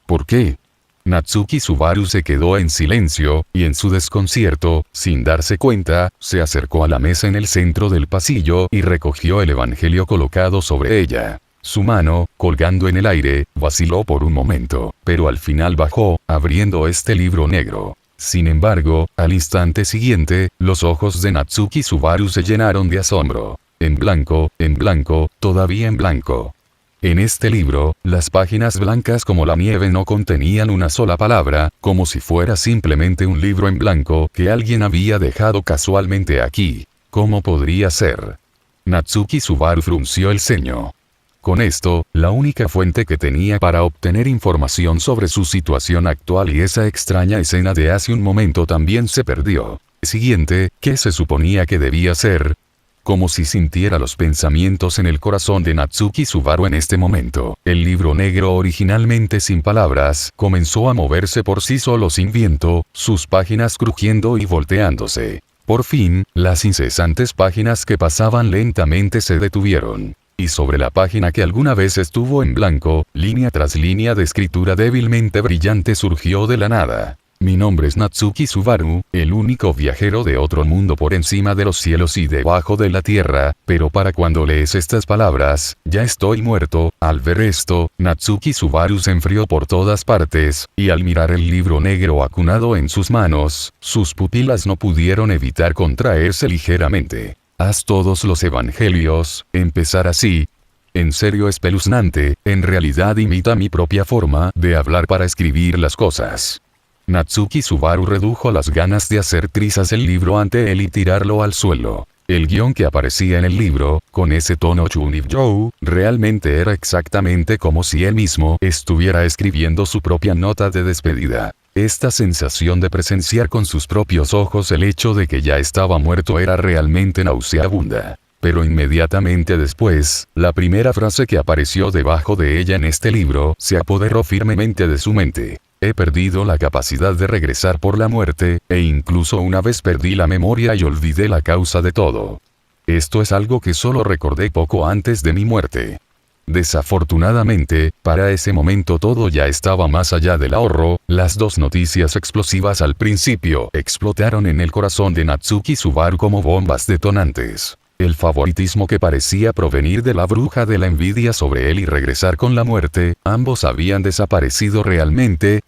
¿Por qué? Natsuki Subaru se quedó en silencio, y en su desconcierto, sin darse cuenta, se acercó a la mesa en el centro del pasillo y recogió el evangelio colocado sobre ella. Su mano, colgando en el aire, vaciló por un momento, pero al final bajó, abriendo este libro negro. Sin embargo, al instante siguiente, los ojos de Natsuki Subaru se llenaron de asombro. En blanco, todavía en blanco. En este libro, las páginas blancas como la nieve no contenían una sola palabra, como si fuera simplemente un libro en blanco que alguien había dejado casualmente aquí. ¿Cómo podría ser? Natsuki Subaru frunció el ceño. Con esto, la única fuente que tenía para obtener información sobre su situación actual y esa extraña escena de hace un momento también se perdió. Siguiente, ¿qué se suponía que debía ser? Como si sintiera los pensamientos en el corazón de Natsuki Subaru en este momento. El libro negro, originalmente sin palabras, comenzó a moverse por sí solo sin viento, sus páginas crujiendo y volteándose. Por fin, las incesantes páginas que pasaban lentamente se detuvieron. Y sobre la página que alguna vez estuvo en blanco, línea tras línea de escritura débilmente brillante surgió de la nada. Mi nombre es Natsuki Subaru, el único viajero de otro mundo por encima de los cielos y debajo de la tierra, pero para cuando lees estas palabras, ya estoy muerto. Al ver esto, Natsuki Subaru se enfrió por todas partes, y al mirar el libro negro acunado en sus manos, sus pupilas no pudieron evitar contraerse ligeramente. Haz todos los evangelios, empezar así. En serio espeluznante, en realidad imita mi propia forma de hablar para escribir las cosas. Natsuki Subaru redujo las ganas de hacer trizas el libro ante él y tirarlo al suelo. El guión que aparecía en el libro, con ese tono Chunibyo, realmente era exactamente como si él mismo estuviera escribiendo su propia nota de despedida. Esta sensación de presenciar con sus propios ojos el hecho de que ya estaba muerto era realmente nauseabunda. Pero inmediatamente después, la primera frase que apareció debajo de ella en este libro se apoderó firmemente de su mente. He perdido la capacidad de regresar por la muerte, e incluso una vez perdí la memoria y olvidé la causa de todo. Esto es algo que solo recordé poco antes de mi muerte. Desafortunadamente, para ese momento todo ya estaba más allá del ahorro. Las dos noticias explosivas al principio explotaron en el corazón de Natsuki Subaru como bombas detonantes. El favoritismo que parecía provenir de la bruja de la envidia sobre él y regresar con la muerte, ambos habían desaparecido realmente.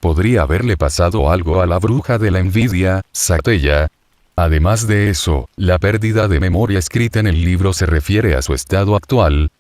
¿Podría haberle pasado algo a la bruja de la envidia, Sateya? Además de eso, la pérdida de memoria escrita en el libro se refiere a su estado actual.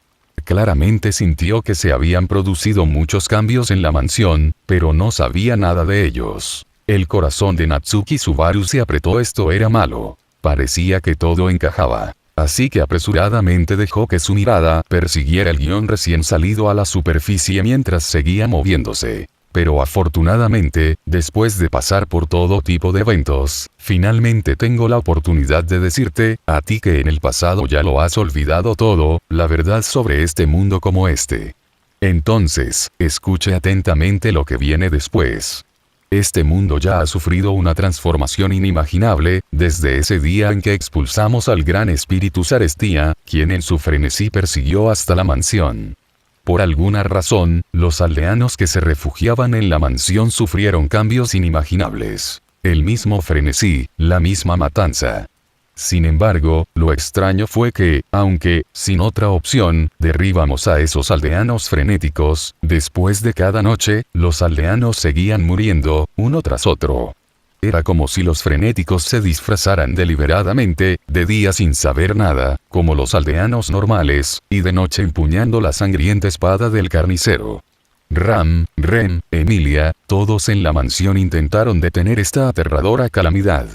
Claramente sintió que se habían producido muchos cambios en la mansión, pero no sabía nada de ellos. El corazón de Natsuki Subaru se apretó. Esto era malo. Parecía que todo encajaba. así que apresuradamente dejó que su mirada persiguiera el guión recién salido a la superficie mientras seguía moviéndose. Pero afortunadamente, después de pasar por todo tipo de eventos, finalmente tengo la oportunidad de decirte, a ti que en el pasado ya lo has olvidado todo, la verdad sobre este mundo como este. Entonces, escuche atentamente lo que viene después. Este mundo ya ha sufrido una transformación inimaginable, desde ese día en que expulsamos al gran espíritu Sarestia, quien en su frenesí persiguió hasta la mansión. Por alguna razón, los aldeanos que se refugiaban en la mansión sufrieron cambios inimaginables. El mismo frenesí, la misma matanza. Sin embargo, lo extraño fue que, aunque, sin otra opción, derribamos a esos aldeanos frenéticos, después de cada noche, los aldeanos seguían muriendo, uno tras otro. Era como si los frenéticos se disfrazaran deliberadamente, de día sin saber nada, como los aldeanos normales, y de noche empuñando la sangrienta espada del carnicero. Ram, Rem, Emilia, todos en la mansión intentaron detener esta aterradora calamidad.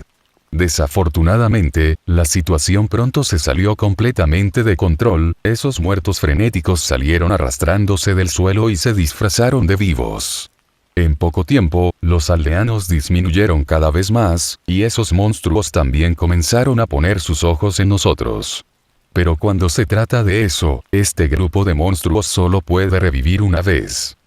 Desafortunadamente, la situación pronto se salió completamente de control, esos muertos frenéticos salieron arrastrándose del suelo y se disfrazaron de vivos. En poco tiempo, los aldeanos disminuyeron cada vez más, y esos monstruos también comenzaron a poner sus ojos en nosotros. Pero cuando se trata de eso, este grupo de monstruos solo puede revivir una vez.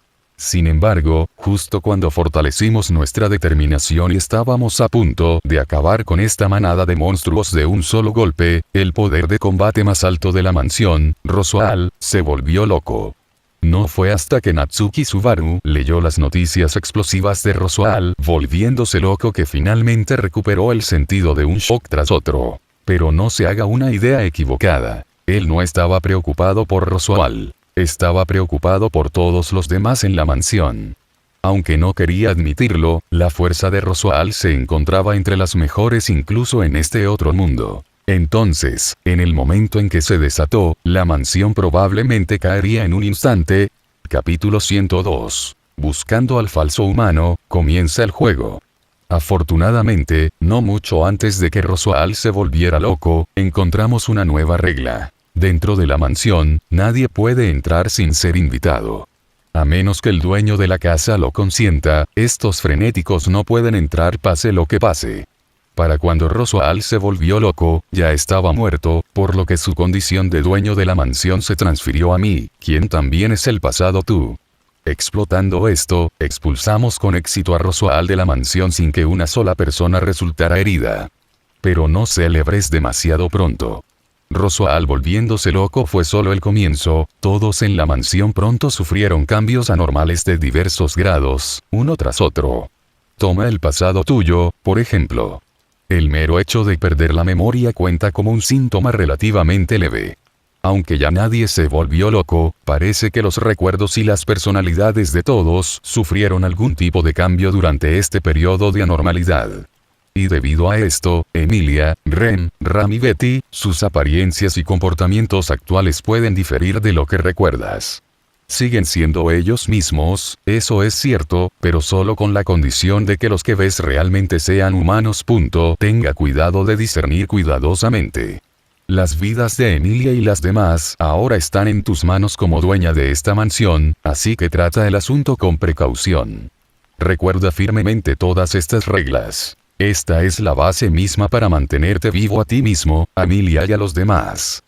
Sin embargo, justo cuando fortalecimos nuestra determinación y estábamos a punto de acabar con esta manada de monstruos de un solo golpe, el poder de combate más alto de la mansión, Roswaal, se volvió loco. No fue hasta que Natsuki Subaru leyó las noticias explosivas de Roswaal, volviéndose loco, que finalmente recuperó el sentido de un shock tras otro. Pero no se haga una idea equivocada. Él no estaba preocupado por Roswaal. Estaba preocupado por todos los demás en la mansión. Aunque no quería admitirlo, la fuerza de Roswaal se encontraba entre las mejores incluso en este otro mundo. Entonces, en el momento en que se desató, la mansión probablemente caería en un instante. Capítulo 102. Buscando al falso humano, comienza el juego. Afortunadamente, no mucho antes de que Roswaal se volviera loco, encontramos una nueva regla. Dentro de la mansión, nadie puede entrar sin ser invitado. A menos que el dueño de la casa lo consienta, estos frenéticos no pueden entrar pase lo que pase. Para cuando Roswaal se volvió loco, ya estaba muerto, por lo que su condición de dueño de la mansión se transfirió a mí, quien también es el pasado tú. Explotando esto, expulsamos con éxito a Roswaal de la mansión sin que una sola persona resultara herida. Pero no celebres demasiado pronto. Roswaal volviéndose loco fue solo el comienzo, todos en la mansión pronto sufrieron cambios anormales de diversos grados, uno tras otro. Toma el pasado tuyo, por ejemplo. El mero hecho de perder la memoria cuenta como un síntoma relativamente leve. Aunque ya nadie se volvió loco, parece que los recuerdos y las personalidades de todos sufrieron algún tipo de cambio durante este periodo de anormalidad. Y debido a esto, Emilia, Ren, Ram y Betty, sus apariencias y comportamientos actuales pueden diferir de lo que recuerdas. Siguen siendo ellos mismos, eso es cierto, pero solo con la condición de que los que ves realmente sean humanos. Tenga cuidado de discernir cuidadosamente. Las vidas de Emilia y las demás ahora están en tus manos como dueña de esta mansión, así que trata el asunto con precaución. Recuerda firmemente todas estas reglas. Esta es la base misma para mantenerte vivo a ti mismo, a Emilia y a los demás.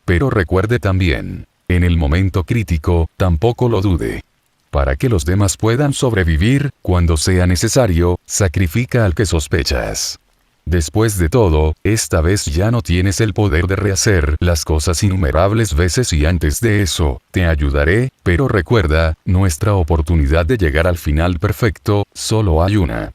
Pero recuerde también, en el momento crítico, tampoco lo dude. Para que los demás puedan sobrevivir, cuando sea necesario, sacrifica al que sospechas. Después de todo, esta vez ya no tienes el poder de rehacer las cosas innumerables veces y antes de eso, te ayudaré, pero recuerda, nuestra oportunidad de llegar al final perfecto, solo hay una.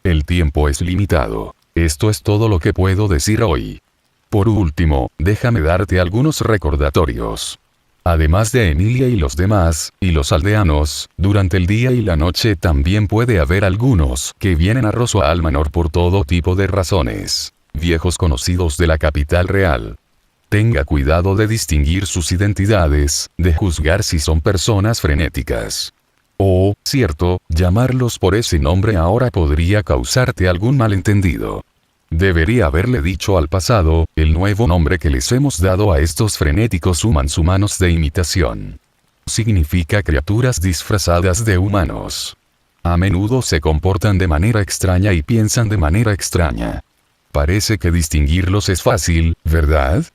El tiempo es limitado. Esto es todo lo que puedo decir hoy. Por último, déjame darte algunos recordatorios. Además de Emilia y los demás, y los aldeanos, durante el día y la noche también puede haber algunos que vienen a Roswaal Manor por todo tipo de razones. Viejos conocidos de la capital real. Tenga cuidado de distinguir sus identidades, de juzgar si son personas frenéticas. Cierto, llamarlos por ese nombre ahora podría causarte algún malentendido. Debería haberle dicho al pasado, el nuevo nombre que les hemos dado a estos frenéticos humanos de imitación. Significa criaturas disfrazadas de humanos. A menudo se comportan de manera extraña y piensan de manera extraña. Parece que distinguirlos es fácil, ¿verdad?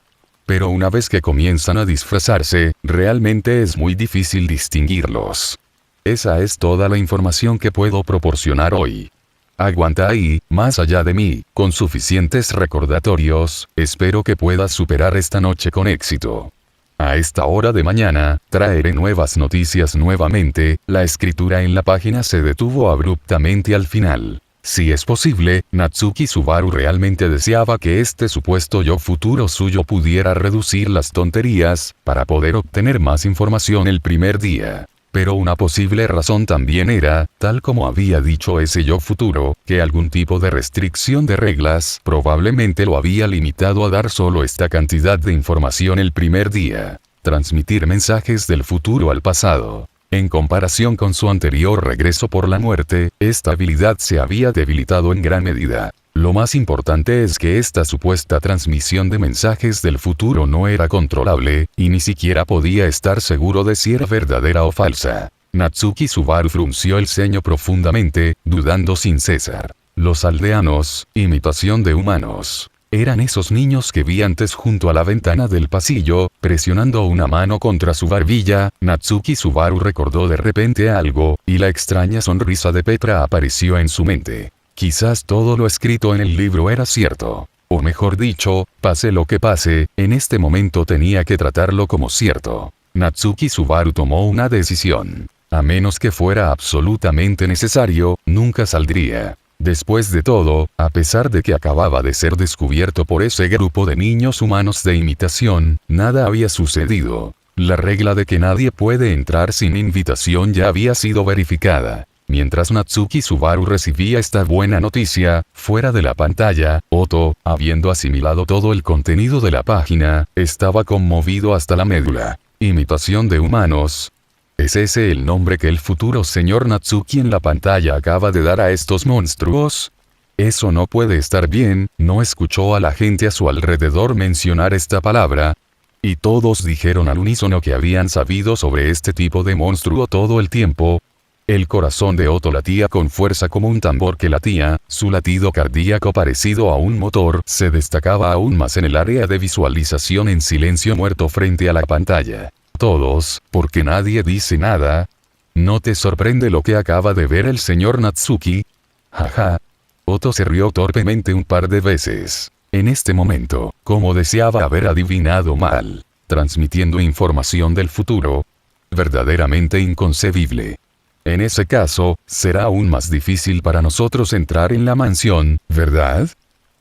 Pero una vez que comienzan a disfrazarse, realmente es muy difícil distinguirlos. Esa es toda la información que puedo proporcionar hoy. Aguanta ahí, más allá de mí, con suficientes recordatorios, espero que puedas superar esta noche con éxito. A esta hora de mañana, traeré nuevas noticias nuevamente, la escritura en la página se detuvo abruptamente al final. Si es posible, Natsuki Subaru realmente deseaba que este supuesto yo futuro suyo pudiera reducir las tonterías, para poder obtener más información el primer día. Pero una posible razón también era, tal como había dicho ese yo futuro, que algún tipo de restricción de reglas probablemente lo había limitado a dar solo esta cantidad de información el primer día. Transmitir mensajes del futuro al pasado. En comparación con su anterior regreso por la muerte, esta habilidad se había debilitado en gran medida. Lo más importante es que esta supuesta transmisión de mensajes del futuro no era controlable, y ni siquiera podía estar seguro de si era verdadera o falsa. Natsuki Subaru frunció el ceño profundamente, dudando sin cesar. Los aldeanos, imitación de humanos. Eran esos niños que vi antes junto a la ventana del pasillo, presionando una mano contra su barbilla. Natsuki Subaru recordó de repente algo, y la extraña sonrisa de Petra apareció en su mente. Quizás todo lo escrito en el libro era cierto. O mejor dicho, pase lo que pase, en este momento tenía que tratarlo como cierto. Natsuki Subaru tomó una decisión. A menos que fuera absolutamente necesario, nunca saldría. Después de todo, a pesar de que acababa de ser descubierto por ese grupo de niños humanos de imitación, nada había sucedido. La regla de que nadie puede entrar sin invitación ya había sido verificada. Mientras Natsuki Subaru recibía esta buena noticia, fuera de la pantalla, Otto, habiendo asimilado todo el contenido de la página, estaba conmovido hasta la médula. Imitación de humanos. ¿Es ese el nombre que el futuro señor Natsuki en la pantalla acaba de dar a estos monstruos? Eso no puede estar bien, no escuchó a la gente a su alrededor mencionar esta palabra. Y todos dijeron al unísono que habían sabido sobre este tipo de monstruo todo el tiempo. El corazón de Otto latía con fuerza como un tambor que latía, su latido cardíaco parecido a un motor se destacaba aún más en el área de visualización en silencio muerto frente a la pantalla. Todos, porque nadie dice nada. ¿No te sorprende lo que acaba de ver el señor Natsuki? Jaja. Otto se rió torpemente un par de veces. En este momento, como deseaba haber adivinado mal, transmitiendo información del futuro. Verdaderamente inconcebible. En ese caso, será aún más difícil para nosotros entrar en la mansión, ¿verdad?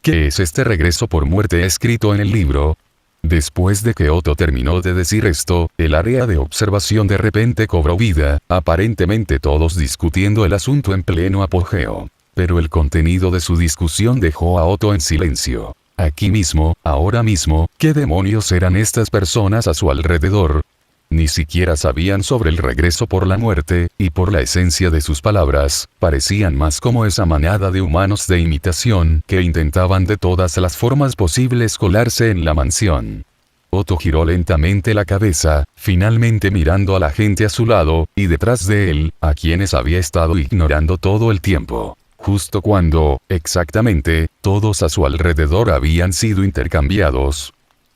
¿Qué es este regreso por muerte escrito en el libro? Después de que Otto terminó de decir esto, el área de observación de repente cobró vida, aparentemente todos discutiendo el asunto en pleno apogeo. Pero el contenido de su discusión dejó a Otto en silencio. Aquí mismo, ahora mismo, ¿qué demonios eran estas personas a su alrededor? Ni siquiera sabían sobre el regreso por la muerte, y por la esencia de sus palabras, parecían más como esa manada de humanos de imitación que intentaban de todas las formas posibles colarse en la mansión. Otto giró lentamente la cabeza, finalmente mirando a la gente a su lado, y detrás de él, a quienes había estado ignorando todo el tiempo. Justo cuando, exactamente, todos a su alrededor habían sido intercambiados.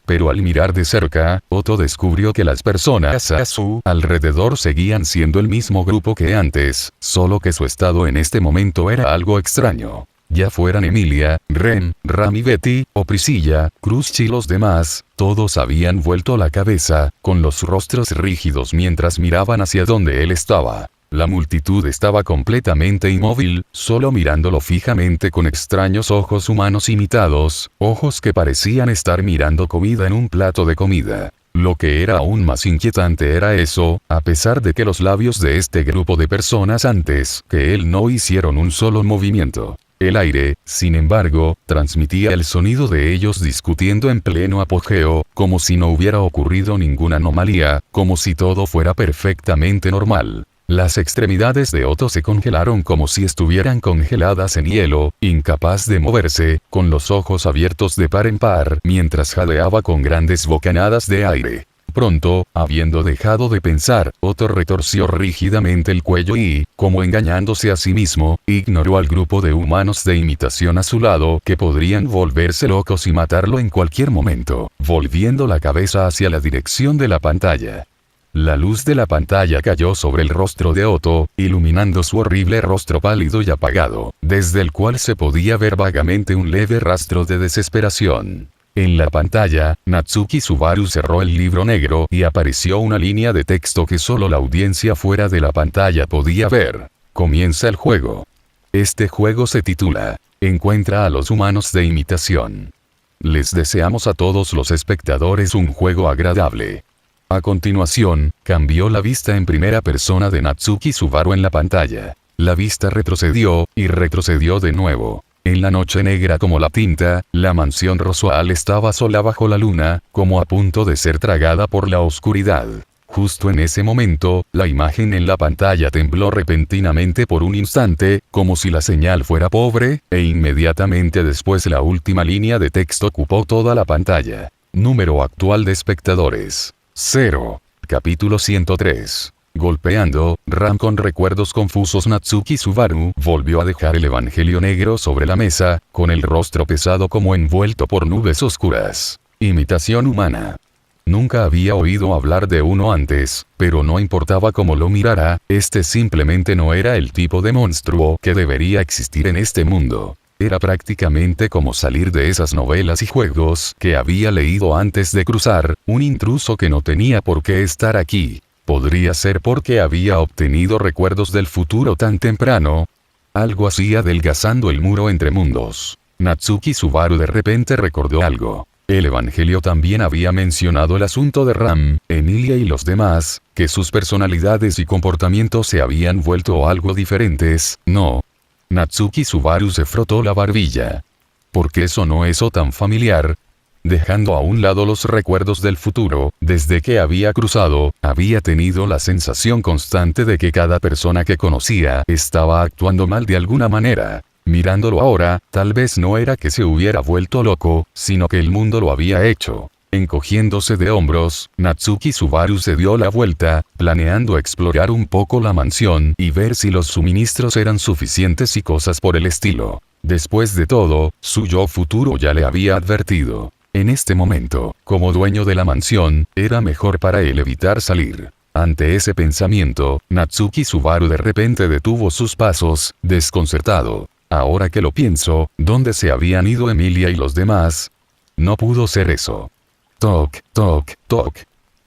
Pero al mirar de cerca, Otto descubrió que las personas a su alrededor seguían siendo el mismo grupo que antes, solo que su estado en este momento era algo extraño. Ya fueran Emilia, Ren, Ram y Betty, o Priscilla, Cruz y los demás, todos habían vuelto la cabeza, con los rostros rígidos mientras miraban hacia donde él estaba. La multitud estaba completamente inmóvil, solo mirándolo fijamente con extraños ojos humanos imitados, ojos que parecían estar mirando comida en un plato de comida. Lo que era aún más inquietante era eso, a pesar de que los labios de este grupo de personas antes que él no hicieron un solo movimiento. El aire, sin embargo, transmitía el sonido de ellos discutiendo en pleno apogeo, como si no hubiera ocurrido ninguna anomalía, como si todo fuera perfectamente normal. Las extremidades de Otto se congelaron como si estuvieran congeladas en hielo, incapaz de moverse, con los ojos abiertos de par en par, mientras jadeaba con grandes bocanadas de aire. Pronto, habiendo dejado de pensar, Otto retorció rígidamente el cuello y, como engañándose a sí mismo, ignoró al grupo de humanos de imitación a su lado que podrían volverse locos y matarlo en cualquier momento, volviendo la cabeza hacia la dirección de la pantalla. La luz de la pantalla cayó sobre el rostro de Otto, iluminando su horrible rostro pálido y apagado, desde el cual se podía ver vagamente un leve rastro de desesperación. En la pantalla, Natsuki Subaru cerró el libro negro y apareció una línea de texto que solo la audiencia fuera de la pantalla podía ver. Comienza el juego. Este juego se titula Encuentra a los humanos de imitación. Les deseamos a todos los espectadores un juego agradable. A continuación, cambió la vista en primera persona de Natsuki Subaru en la pantalla. La vista retrocedió, y retrocedió de nuevo. En la noche negra como la tinta, la mansión Roswell estaba sola bajo la luna, como a punto de ser tragada por la oscuridad. Justo en ese momento, la imagen en la pantalla tembló repentinamente por un instante, como si la señal fuera pobre, e inmediatamente después la última línea de texto ocupó toda la pantalla. Número actual de espectadores. 0. Capítulo 103. Golpeando, Ram con recuerdos confusos. Natsuki Subaru volvió a dejar el evangelio negro sobre la mesa, con el rostro pesado como envuelto por nubes oscuras. Imitación humana. Nunca había oído hablar de uno antes, pero no importaba cómo lo mirara, este simplemente no era el tipo de monstruo que debería existir en este mundo. Era prácticamente como salir de esas novelas y juegos que había leído antes de cruzar, un intruso que no tenía por qué estar aquí. Podría ser porque había obtenido recuerdos del futuro tan temprano. Algo así adelgazando el muro entre mundos. Natsuki Subaru de repente recordó algo. El evangelio también había mencionado el asunto de Ram, Emilia y los demás, que sus personalidades y comportamientos se habían vuelto algo diferentes, ¿no? Natsuki Subaru se frotó la barbilla. ¿Por qué sonó eso tan familiar? Dejando a un lado los recuerdos del futuro, desde que había cruzado, había tenido la sensación constante de que cada persona que conocía estaba actuando mal de alguna manera. Mirándolo ahora, tal vez no era que se hubiera vuelto loco, sino que el mundo lo había hecho. Encogiéndose de hombros, Natsuki Subaru se dio la vuelta, planeando explorar un poco la mansión y ver si los suministros eran suficientes y cosas por el estilo. Después de todo, su yo futuro ya le había advertido. En este momento, como dueño de la mansión, era mejor para él evitar salir. Ante ese pensamiento, Natsuki Subaru de repente detuvo sus pasos, desconcertado. Ahora que lo pienso, ¿dónde se habían ido Emilia y los demás? No pudo ser eso. Toc, toc, toc.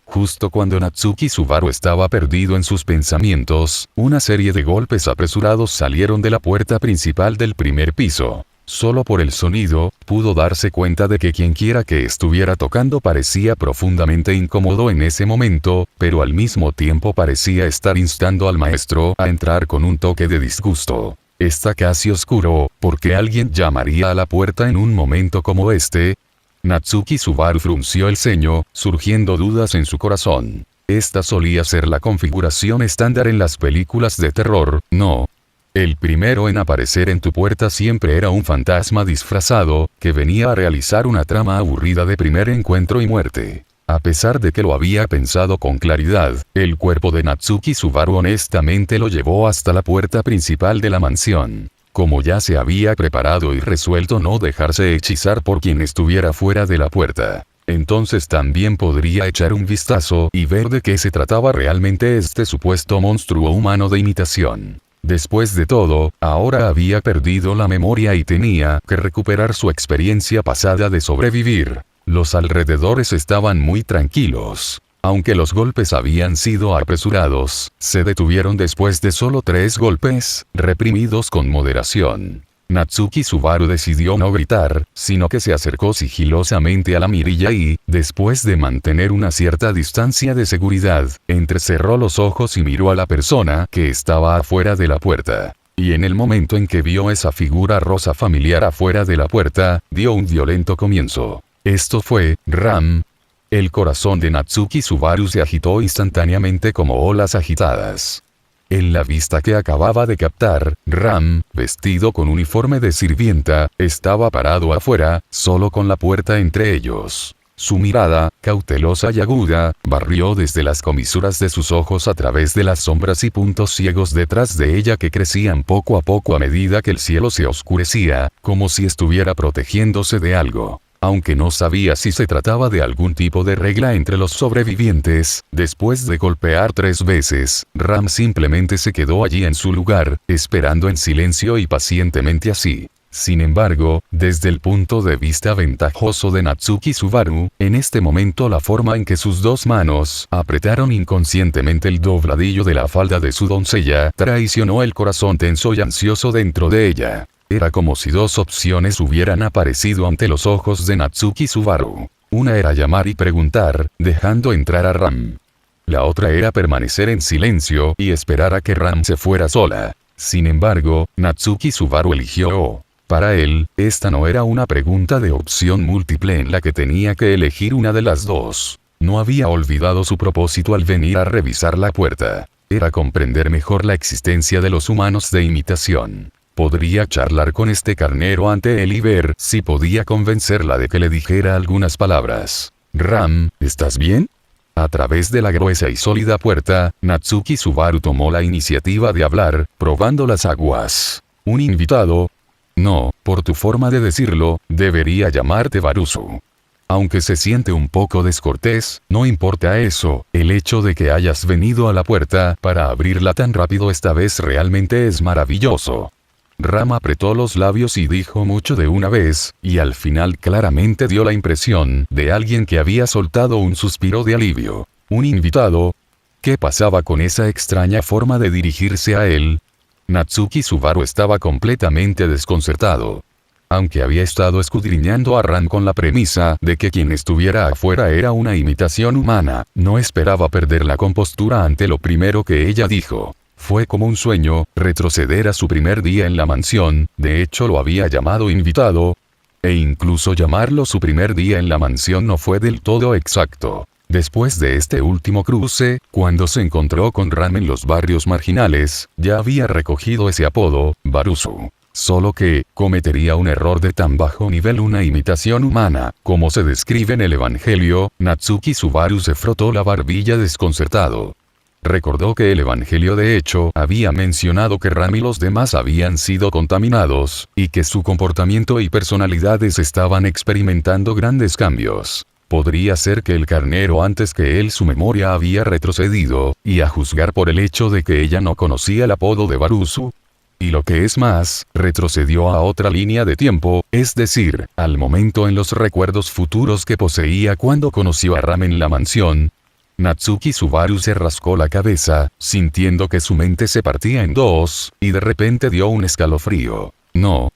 Justo cuando Natsuki Subaru estaba perdido en sus pensamientos, una serie de golpes apresurados salieron de la puerta principal del primer piso. Solo por el sonido, pudo darse cuenta de que quienquiera que estuviera tocando parecía profundamente incómodo en ese momento, pero al mismo tiempo parecía estar instando al maestro a entrar con un toque de disgusto. Está casi oscuro, ¿por qué alguien llamaría a la puerta en un momento como este? Natsuki Subaru frunció el ceño, surgiendo dudas en su corazón. Esta solía ser la configuración estándar en las películas de terror, ¿no? El primero en aparecer en tu puerta siempre era un fantasma disfrazado, que venía a realizar una trama aburrida de primer encuentro y muerte. A pesar de que lo había pensado con claridad, el cuerpo de Natsuki Subaru honestamente lo llevó hasta la puerta principal de la mansión. Como ya se había preparado y resuelto no dejarse hechizar por quien estuviera fuera de la puerta, entonces también podría echar un vistazo y ver de qué se trataba realmente este supuesto monstruo humano de imitación. Después de todo, ahora había perdido la memoria y tenía que recuperar su experiencia pasada de sobrevivir. Los alrededores estaban muy tranquilos. Aunque los golpes habían sido apresurados, se detuvieron después de solo 3 golpes, reprimidos con moderación. Natsuki Subaru decidió no gritar, sino que se acercó sigilosamente a la mirilla y, después de mantener una cierta distancia de seguridad, entrecerró los ojos y miró a la persona que estaba afuera de la puerta. Y en el momento en que vio esa figura rosa familiar afuera de la puerta, dio un violento comienzo. Esto fue Ram. El corazón de Natsuki Subaru se agitó instantáneamente como olas agitadas. En la vista que acababa de captar, Ram, vestido con uniforme de sirvienta, estaba parado afuera, solo con la puerta entre ellos. Su mirada, cautelosa y aguda, barrió desde las comisuras de sus ojos a través de las sombras y puntos ciegos detrás de ella que crecían poco a poco a medida que el cielo se oscurecía, como si estuviera protegiéndose de algo. Aunque no sabía si se trataba de algún tipo de regla entre los sobrevivientes, después de golpear 3 veces, Ram simplemente se quedó allí en su lugar, esperando en silencio y pacientemente así. Sin embargo, desde el punto de vista ventajoso de Natsuki Subaru, en este momento la forma en que sus 2 manos apretaron inconscientemente el dobladillo de la falda de su doncella traicionó el corazón tenso y ansioso dentro de ella. Era como si 2 opciones hubieran aparecido ante los ojos de Natsuki Subaru. Una era llamar y preguntar, dejando entrar a Ram. La otra era permanecer en silencio y esperar a que Ram se fuera sola. Sin embargo, Natsuki Subaru eligió. Para él, esta no era una pregunta de opción múltiple en la que tenía que elegir una de las 2. No había olvidado su propósito al venir a revisar la puerta. Era comprender mejor la existencia de los humanos de imitación. Podría charlar con este carnero ante él y ver si podía convencerla de que le dijera algunas palabras. Ram, ¿estás bien? A través de la gruesa y sólida puerta, Natsuki Subaru tomó la iniciativa de hablar, probando las aguas. ¿Un invitado? No, por tu forma de decirlo, debería llamarte Barusu. Aunque se siente un poco descortés, no importa eso, el hecho de que hayas venido a la puerta para abrirla tan rápido esta vez realmente es maravilloso. Ram apretó los labios y dijo mucho de una vez, y al final claramente dio la impresión de alguien que había soltado un suspiro de alivio. ¿Un invitado? ¿Qué pasaba con esa extraña forma de dirigirse a él? Natsuki Subaru estaba completamente desconcertado. Aunque había estado escudriñando a Ram con la premisa de que quien estuviera afuera era una imitación humana, no esperaba perder la compostura ante lo primero que ella dijo. Fue como un sueño, retroceder a su primer día en la mansión, de hecho lo había llamado invitado, e incluso llamarlo su primer día en la mansión no fue del todo exacto. Después de este último cruce, cuando se encontró con Ram en los barrios marginales, ya había recogido ese apodo, Barusu. Solo que, cometería un error de tan bajo nivel una imitación humana, como se describe en el Evangelio. Natsuki Subaru se frotó la barbilla desconcertado. Recordó que el Evangelio de hecho había mencionado que Ram y los demás habían sido contaminados, y que su comportamiento y personalidades estaban experimentando grandes cambios. Podría ser que el carnero antes que él su memoria había retrocedido, y a juzgar por el hecho de que ella no conocía el apodo de Barusu. Y lo que es más, retrocedió a otra línea de tiempo, es decir, al momento en los recuerdos futuros que poseía cuando conoció a Ram en la mansión. Natsuki Subaru se rascó la cabeza, sintiendo que su mente se partía en 2, y de repente dio un escalofrío. No,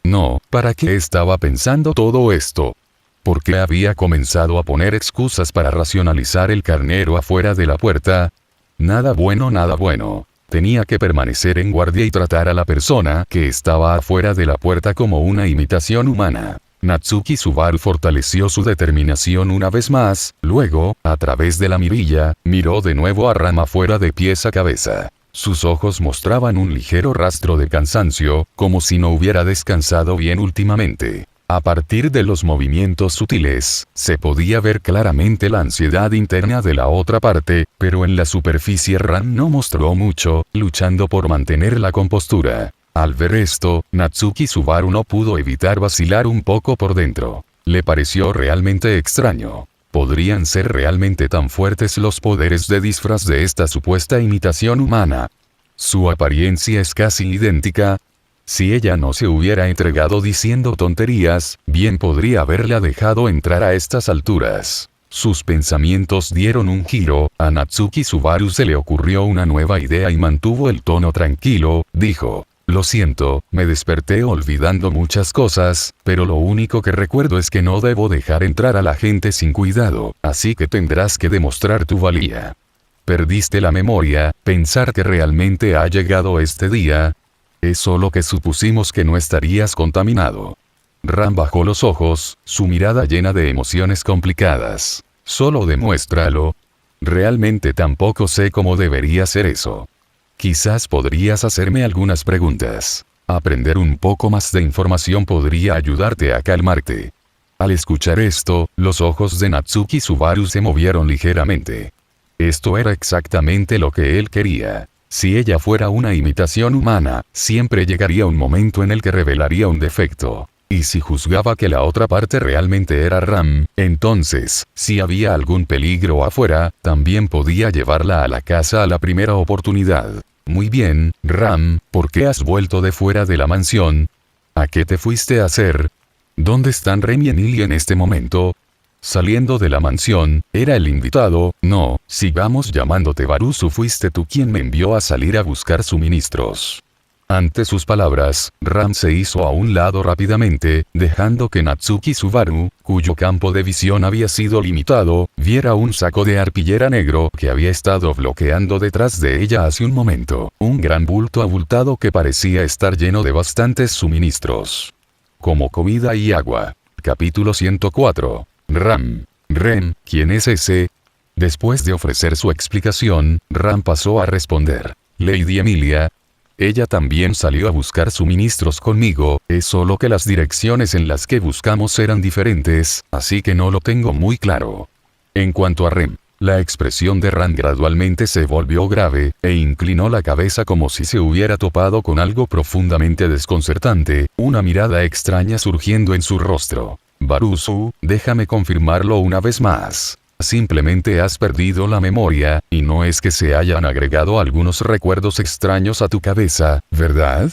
¿para qué estaba pensando todo esto? ¿Por qué había comenzado a poner excusas para racionalizar el carnero afuera de la puerta? Nada bueno. Tenía que permanecer en guardia y tratar a la persona que estaba afuera de la puerta como una imitación humana. Natsuki Subaru fortaleció su determinación una vez más, luego, a través de la mirilla, miró de nuevo a Ram afuera de pies a cabeza. Sus ojos mostraban un ligero rastro de cansancio, como si no hubiera descansado bien últimamente. A partir de los movimientos sutiles, se podía ver claramente la ansiedad interna de la otra parte, pero en la superficie Ram no mostró mucho, luchando por mantener la compostura. Al ver esto, Natsuki Subaru no pudo evitar vacilar un poco por dentro. Le pareció realmente extraño. ¿Podrían ser realmente tan fuertes los poderes de disfraz de esta supuesta imitación humana? Su apariencia es casi idéntica. Si ella no se hubiera entregado diciendo tonterías, bien podría haberla dejado entrar a estas alturas. Sus pensamientos dieron un giro, a Natsuki Subaru se le ocurrió una nueva idea y mantuvo el tono tranquilo, dijo. Lo siento, me desperté olvidando muchas cosas, pero lo único que recuerdo es que no debo dejar entrar a la gente sin cuidado, así que tendrás que demostrar tu valía. Perdiste la memoria, pensar que realmente ha llegado este día. Es solo que supusimos que no estarías contaminado. Ram bajó los ojos, su mirada llena de emociones complicadas. Solo demuéstralo. Realmente tampoco sé cómo debería ser eso. Quizás podrías hacerme algunas preguntas. Aprender un poco más de información podría ayudarte a calmarte. Al escuchar esto, los ojos de Natsuki Subaru se movieron ligeramente. Esto era exactamente lo que él quería. Si ella fuera una imitación humana, siempre llegaría un momento en el que revelaría un defecto. Y si juzgaba que la otra parte realmente era Ram, entonces, si había algún peligro afuera, también podía llevarla a la casa a la primera oportunidad. Muy bien, Ram, ¿por qué has vuelto de fuera de la mansión? ¿A qué te fuiste a hacer? ¿Dónde están Rem y Emilia en este momento? Saliendo de la mansión, era el invitado, no, sigamos llamándote Barusu, fuiste tú quien me envió a salir a buscar suministros. Ante sus palabras, Ram se hizo a un lado rápidamente, dejando que Natsuki Subaru, cuyo campo de visión había sido limitado, viera un saco de arpillera negro que había estado bloqueando detrás de ella hace un momento, un gran bulto abultado que parecía estar lleno de bastantes suministros. Como comida y agua. Capítulo 104. Ram. Rem, ¿quién es ese? Después de ofrecer su explicación, Ram pasó a responder. Lady Emilia. Ella también salió a buscar suministros conmigo, es solo que las direcciones en las que buscamos eran diferentes, así que no lo tengo muy claro. En cuanto a Rem, la expresión de Ram gradualmente se volvió grave, e inclinó la cabeza como si se hubiera topado con algo profundamente desconcertante, una mirada extraña surgiendo en su rostro. Barusu, déjame confirmarlo una vez más. Simplemente has perdido la memoria, y no es que se hayan agregado algunos recuerdos extraños a tu cabeza, ¿verdad?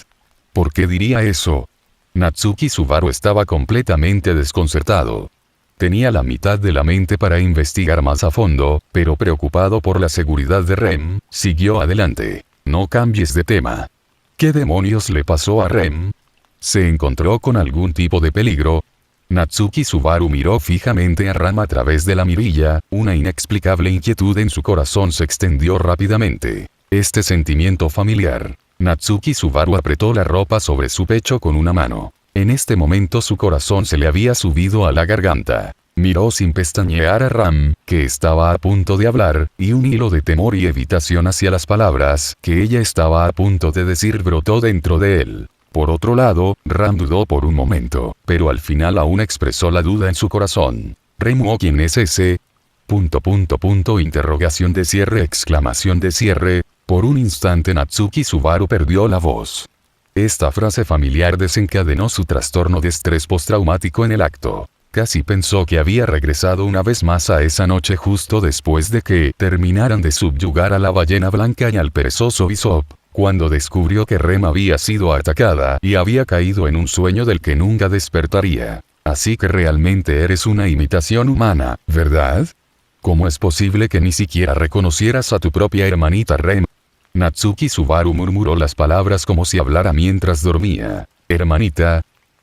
¿Por qué diría eso? Natsuki Subaru estaba completamente desconcertado. Tenía la mitad de la mente para investigar más a fondo, pero preocupado por la seguridad de Rem, siguió adelante. No cambies de tema. ¿Qué demonios le pasó a Rem? ¿Se encontró con algún tipo de peligro? Natsuki Subaru miró fijamente a Ram a través de la mirilla, una inexplicable inquietud en su corazón se extendió rápidamente. Este sentimiento familiar. Natsuki Subaru apretó la ropa sobre su pecho con una mano. En este momento su corazón se le había subido a la garganta. Miró sin pestañear a Ram, que estaba a punto de hablar, y un hilo de temor y evitación hacia las palabras que ella estaba a punto de decir brotó dentro de él. Por otro lado, Ram dudó por un momento, pero al final aún expresó la duda en su corazón. ¿Rem quién es ese? Interrogación de cierre, exclamación de cierre. Por un instante Natsuki Subaru perdió la voz. Esta frase familiar desencadenó su trastorno de estrés postraumático en el acto. Casi pensó que había regresado una vez más a esa noche justo después de que terminaran de subyugar a la ballena blanca y al perezoso Usopp. Cuando descubrió que Rem había sido atacada y había caído en un sueño del que nunca despertaría. Así que realmente eres una imitación humana, ¿verdad? ¿Cómo es posible que ni siquiera reconocieras a tu propia hermanita Rem? Natsuki Subaru murmuró las palabras como si hablara mientras dormía. ¿Hermanita?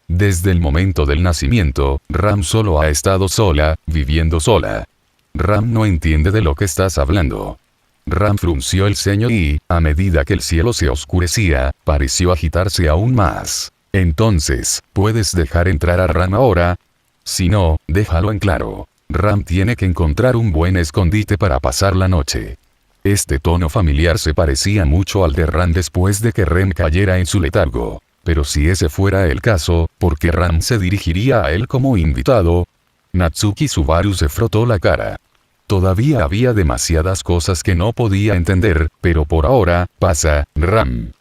Desde el momento del nacimiento, Ram solo ha estado sola, viviendo sola. Ram no entiende de lo que estás hablando. Ram frunció el ceño y, a medida que el cielo se oscurecía, pareció agitarse aún más. Entonces, ¿puedes dejar entrar a Ram ahora? Si no, déjalo en claro. Ram tiene que encontrar un buen escondite para pasar la noche. Este tono familiar se parecía mucho al de Ram después de que Rem cayera en su letargo. Pero si ese fuera el caso, ¿por qué Ram se dirigiría a él como invitado? Natsuki Subaru se frotó la cara. Todavía había demasiadas cosas que no podía entender, pero por ahora, pasa, Ram.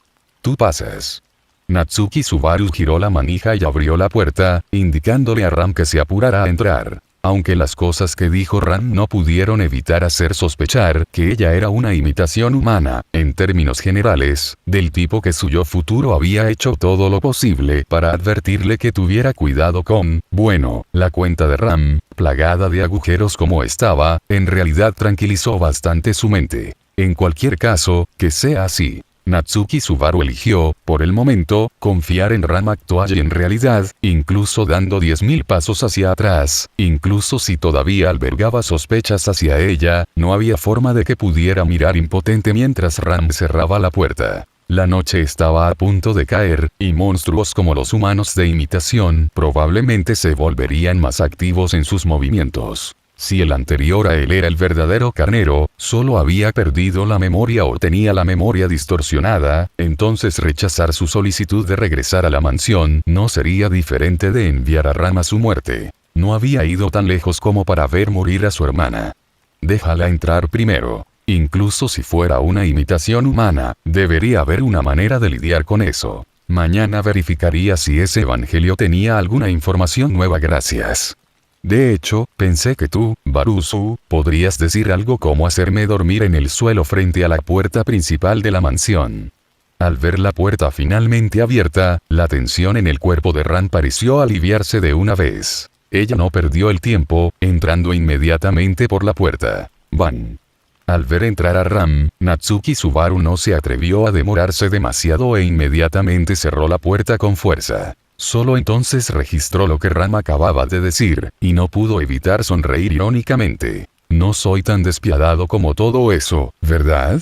Tú pasas. Natsuki Subaru giró la manija y abrió la puerta, indicándole a Ram que se apurara a entrar. Aunque las cosas que dijo Ram no pudieron evitar hacer sospechar que ella era una imitación humana, en términos generales, del tipo que su yo futuro había hecho todo lo posible para advertirle que tuviera cuidado con, bueno, la cuenta de Ram, plagada de agujeros como estaba, en realidad tranquilizó bastante su mente. En cualquier caso, que sea así. Natsuki Subaru eligió, por el momento, confiar en Ram actual y en realidad, incluso dando 10.000 pasos hacia atrás, incluso si todavía albergaba sospechas hacia ella, no había forma de que pudiera mirar impotente mientras Ram cerraba la puerta. La noche estaba a punto de caer, y monstruos como los humanos de imitación probablemente se volverían más activos en sus movimientos. Si el anterior a él era el verdadero carnero, solo había perdido la memoria o tenía la memoria distorsionada, entonces rechazar su solicitud de regresar a la mansión no sería diferente de enviar a Ram a su muerte. No había ido tan lejos como para ver morir a su hermana. Déjala entrar primero. Incluso si fuera una imitación humana, debería haber una manera de lidiar con eso. Mañana verificaría si ese evangelio tenía alguna información nueva. Gracias. De hecho, pensé que tú, Baruzu, podrías decir algo como hacerme dormir en el suelo frente a la puerta principal de la mansión. Al ver la puerta finalmente abierta, la tensión en el cuerpo de Ran pareció aliviarse de una vez. Ella no perdió el tiempo, entrando inmediatamente por la puerta. ¡Van! Al ver entrar a Ram, Natsuki Subaru no se atrevió a demorarse demasiado e inmediatamente cerró la puerta con fuerza. Solo entonces registró lo que Ram acababa de decir, y no pudo evitar sonreír irónicamente. No soy tan despiadado como todo eso, ¿verdad?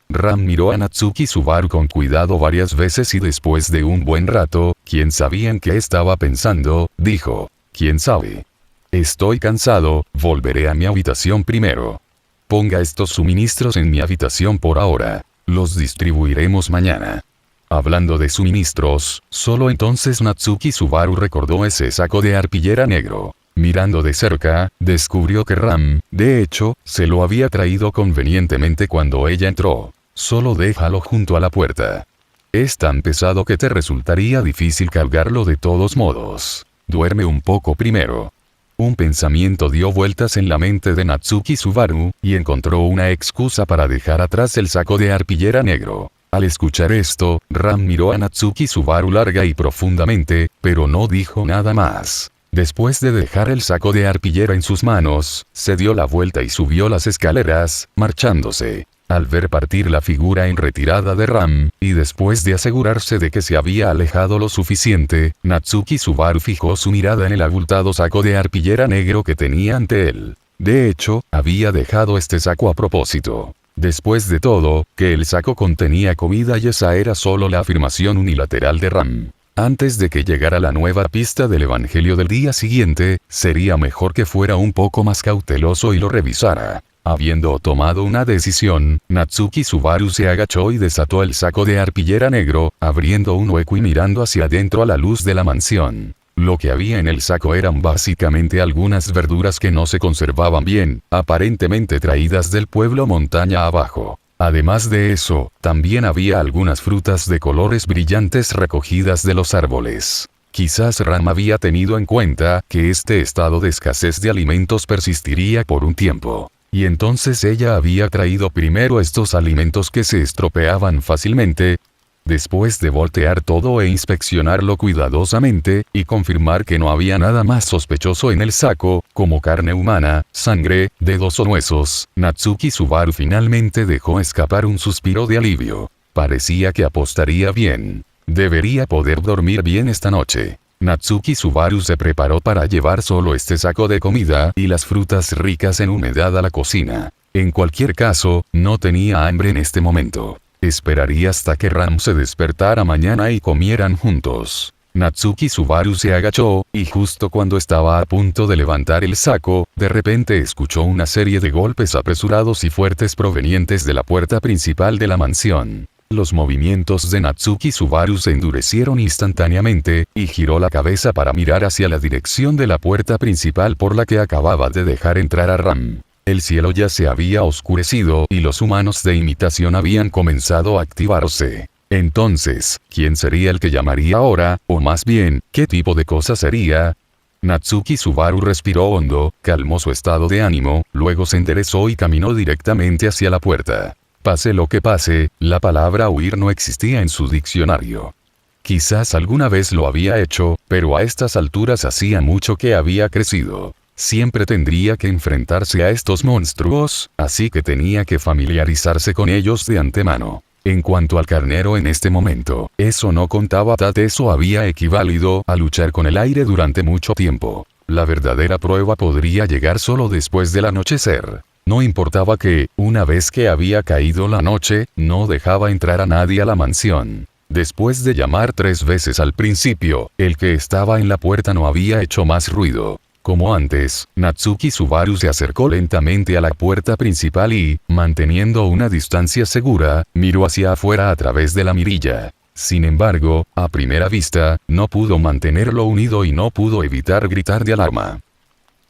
Ram miró a Natsuki Subaru con cuidado varias veces y después de un buen rato, quien sabía en qué estaba pensando, dijo, ¿quién sabe? Estoy cansado, volveré a mi habitación primero. Ponga estos suministros en mi habitación por ahora. Los distribuiremos mañana. Hablando de suministros, solo entonces Natsuki Subaru recordó ese saco de arpillera negro. Mirando de cerca, descubrió que Ram, de hecho, se lo había traído convenientemente cuando ella entró. Solo déjalo junto a la puerta. Es tan pesado que te resultaría difícil cargarlo de todos modos. Duerme un poco primero. Un pensamiento dio vueltas en la mente de Natsuki Subaru, y encontró una excusa para dejar atrás el saco de arpillera negro. Al escuchar esto, Ram miró a Natsuki Subaru larga y profundamente, pero no dijo nada más. Después de dejar el saco de arpillera en sus manos, se dio la vuelta y subió las escaleras, marchándose. Al ver partir la figura en retirada de Ram, y después de asegurarse de que se había alejado lo suficiente, Natsuki Subaru fijó su mirada en el abultado saco de arpillera negro que tenía ante él. De hecho, había dejado este saco a propósito. Después de todo, que el saco contenía comida y esa era solo la afirmación unilateral de Ram. Antes de que llegara la nueva pista del evangelio del día siguiente, sería mejor que fuera un poco más cauteloso y lo revisara. Habiendo tomado una decisión, Natsuki Subaru se agachó y desató el saco de arpillera negro, abriendo un hueco y mirando hacia adentro a la luz de la mansión. Lo que había en el saco eran básicamente algunas verduras que no se conservaban bien, aparentemente traídas del pueblo montaña abajo. Además de eso, también había algunas frutas de colores brillantes recogidas de los árboles. Quizás Ram había tenido en cuenta que este estado de escasez de alimentos persistiría por un tiempo. Y entonces ella había traído primero estos alimentos que se estropeaban fácilmente. Después de voltear todo e inspeccionarlo cuidadosamente, y confirmar que no había nada más sospechoso en el saco, como carne humana, sangre, dedos o huesos, Natsuki Subaru finalmente dejó escapar un suspiro de alivio. Parecía que apostaría bien. Debería poder dormir bien esta noche. Natsuki Subaru se preparó para llevar solo este saco de comida y las frutas ricas en humedad a la cocina. En cualquier caso, no tenía hambre en este momento. Esperaría hasta que Ram se despertara mañana y comieran juntos. Natsuki Subaru se agachó, y justo cuando estaba a punto de levantar el saco, de repente escuchó una serie de golpes apresurados y fuertes provenientes de la puerta principal de la mansión. Los movimientos de Natsuki Subaru se endurecieron instantáneamente, y giró la cabeza para mirar hacia la dirección de la puerta principal por la que acababa de dejar entrar a Ram. El cielo ya se había oscurecido y los humanos de imitación habían comenzado a activarse. Entonces, ¿quién sería el que llamaría ahora, o más bien, qué tipo de cosa sería? Natsuki Subaru respiró hondo, calmó su estado de ánimo, luego se enderezó y caminó directamente hacia la puerta. Pase lo que pase, la palabra huir no existía en su diccionario. Quizás alguna vez lo había hecho, pero a estas alturas hacía mucho que había crecido. Siempre tendría que enfrentarse a estos monstruos, así que tenía que familiarizarse con ellos de antemano. En cuanto al carnero en este momento, eso no contaba, eso había equivalido a luchar con el aire durante mucho tiempo. La verdadera prueba podría llegar solo después del anochecer. No importaba que, una vez que había caído la noche, no dejaba entrar a nadie a la mansión. Después de llamar 3 veces al principio, el que estaba en la puerta no había hecho más ruido. Como antes, Natsuki Subaru se acercó lentamente a la puerta principal y, manteniendo una distancia segura, miró hacia afuera a través de la mirilla. Sin embargo, a primera vista, no pudo mantenerlo unido y no pudo evitar gritar de alarma.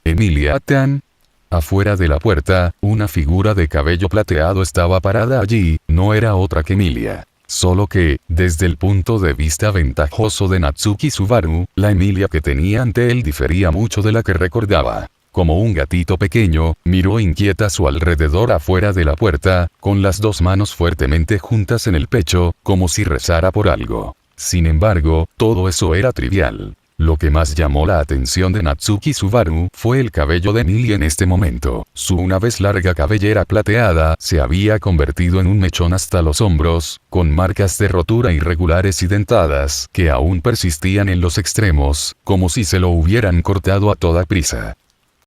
«Emilia-tan». Afuera de la puerta, una figura de cabello plateado estaba parada allí, no era otra que Emilia. Solo que, desde el punto de vista ventajoso de Natsuki Subaru, la Emilia que tenía ante él difería mucho de la que recordaba. Como un gatito pequeño, miró inquieta a su alrededor afuera de la puerta, con las dos manos fuertemente juntas en el pecho, como si rezara por algo. Sin embargo, todo eso era trivial. Lo que más llamó la atención de Natsuki Subaru fue el cabello de Emilia en este momento. Su una vez larga cabellera plateada se había convertido en un mechón hasta los hombros, con marcas de rotura irregulares y dentadas que aún persistían en los extremos, como si se lo hubieran cortado a toda prisa.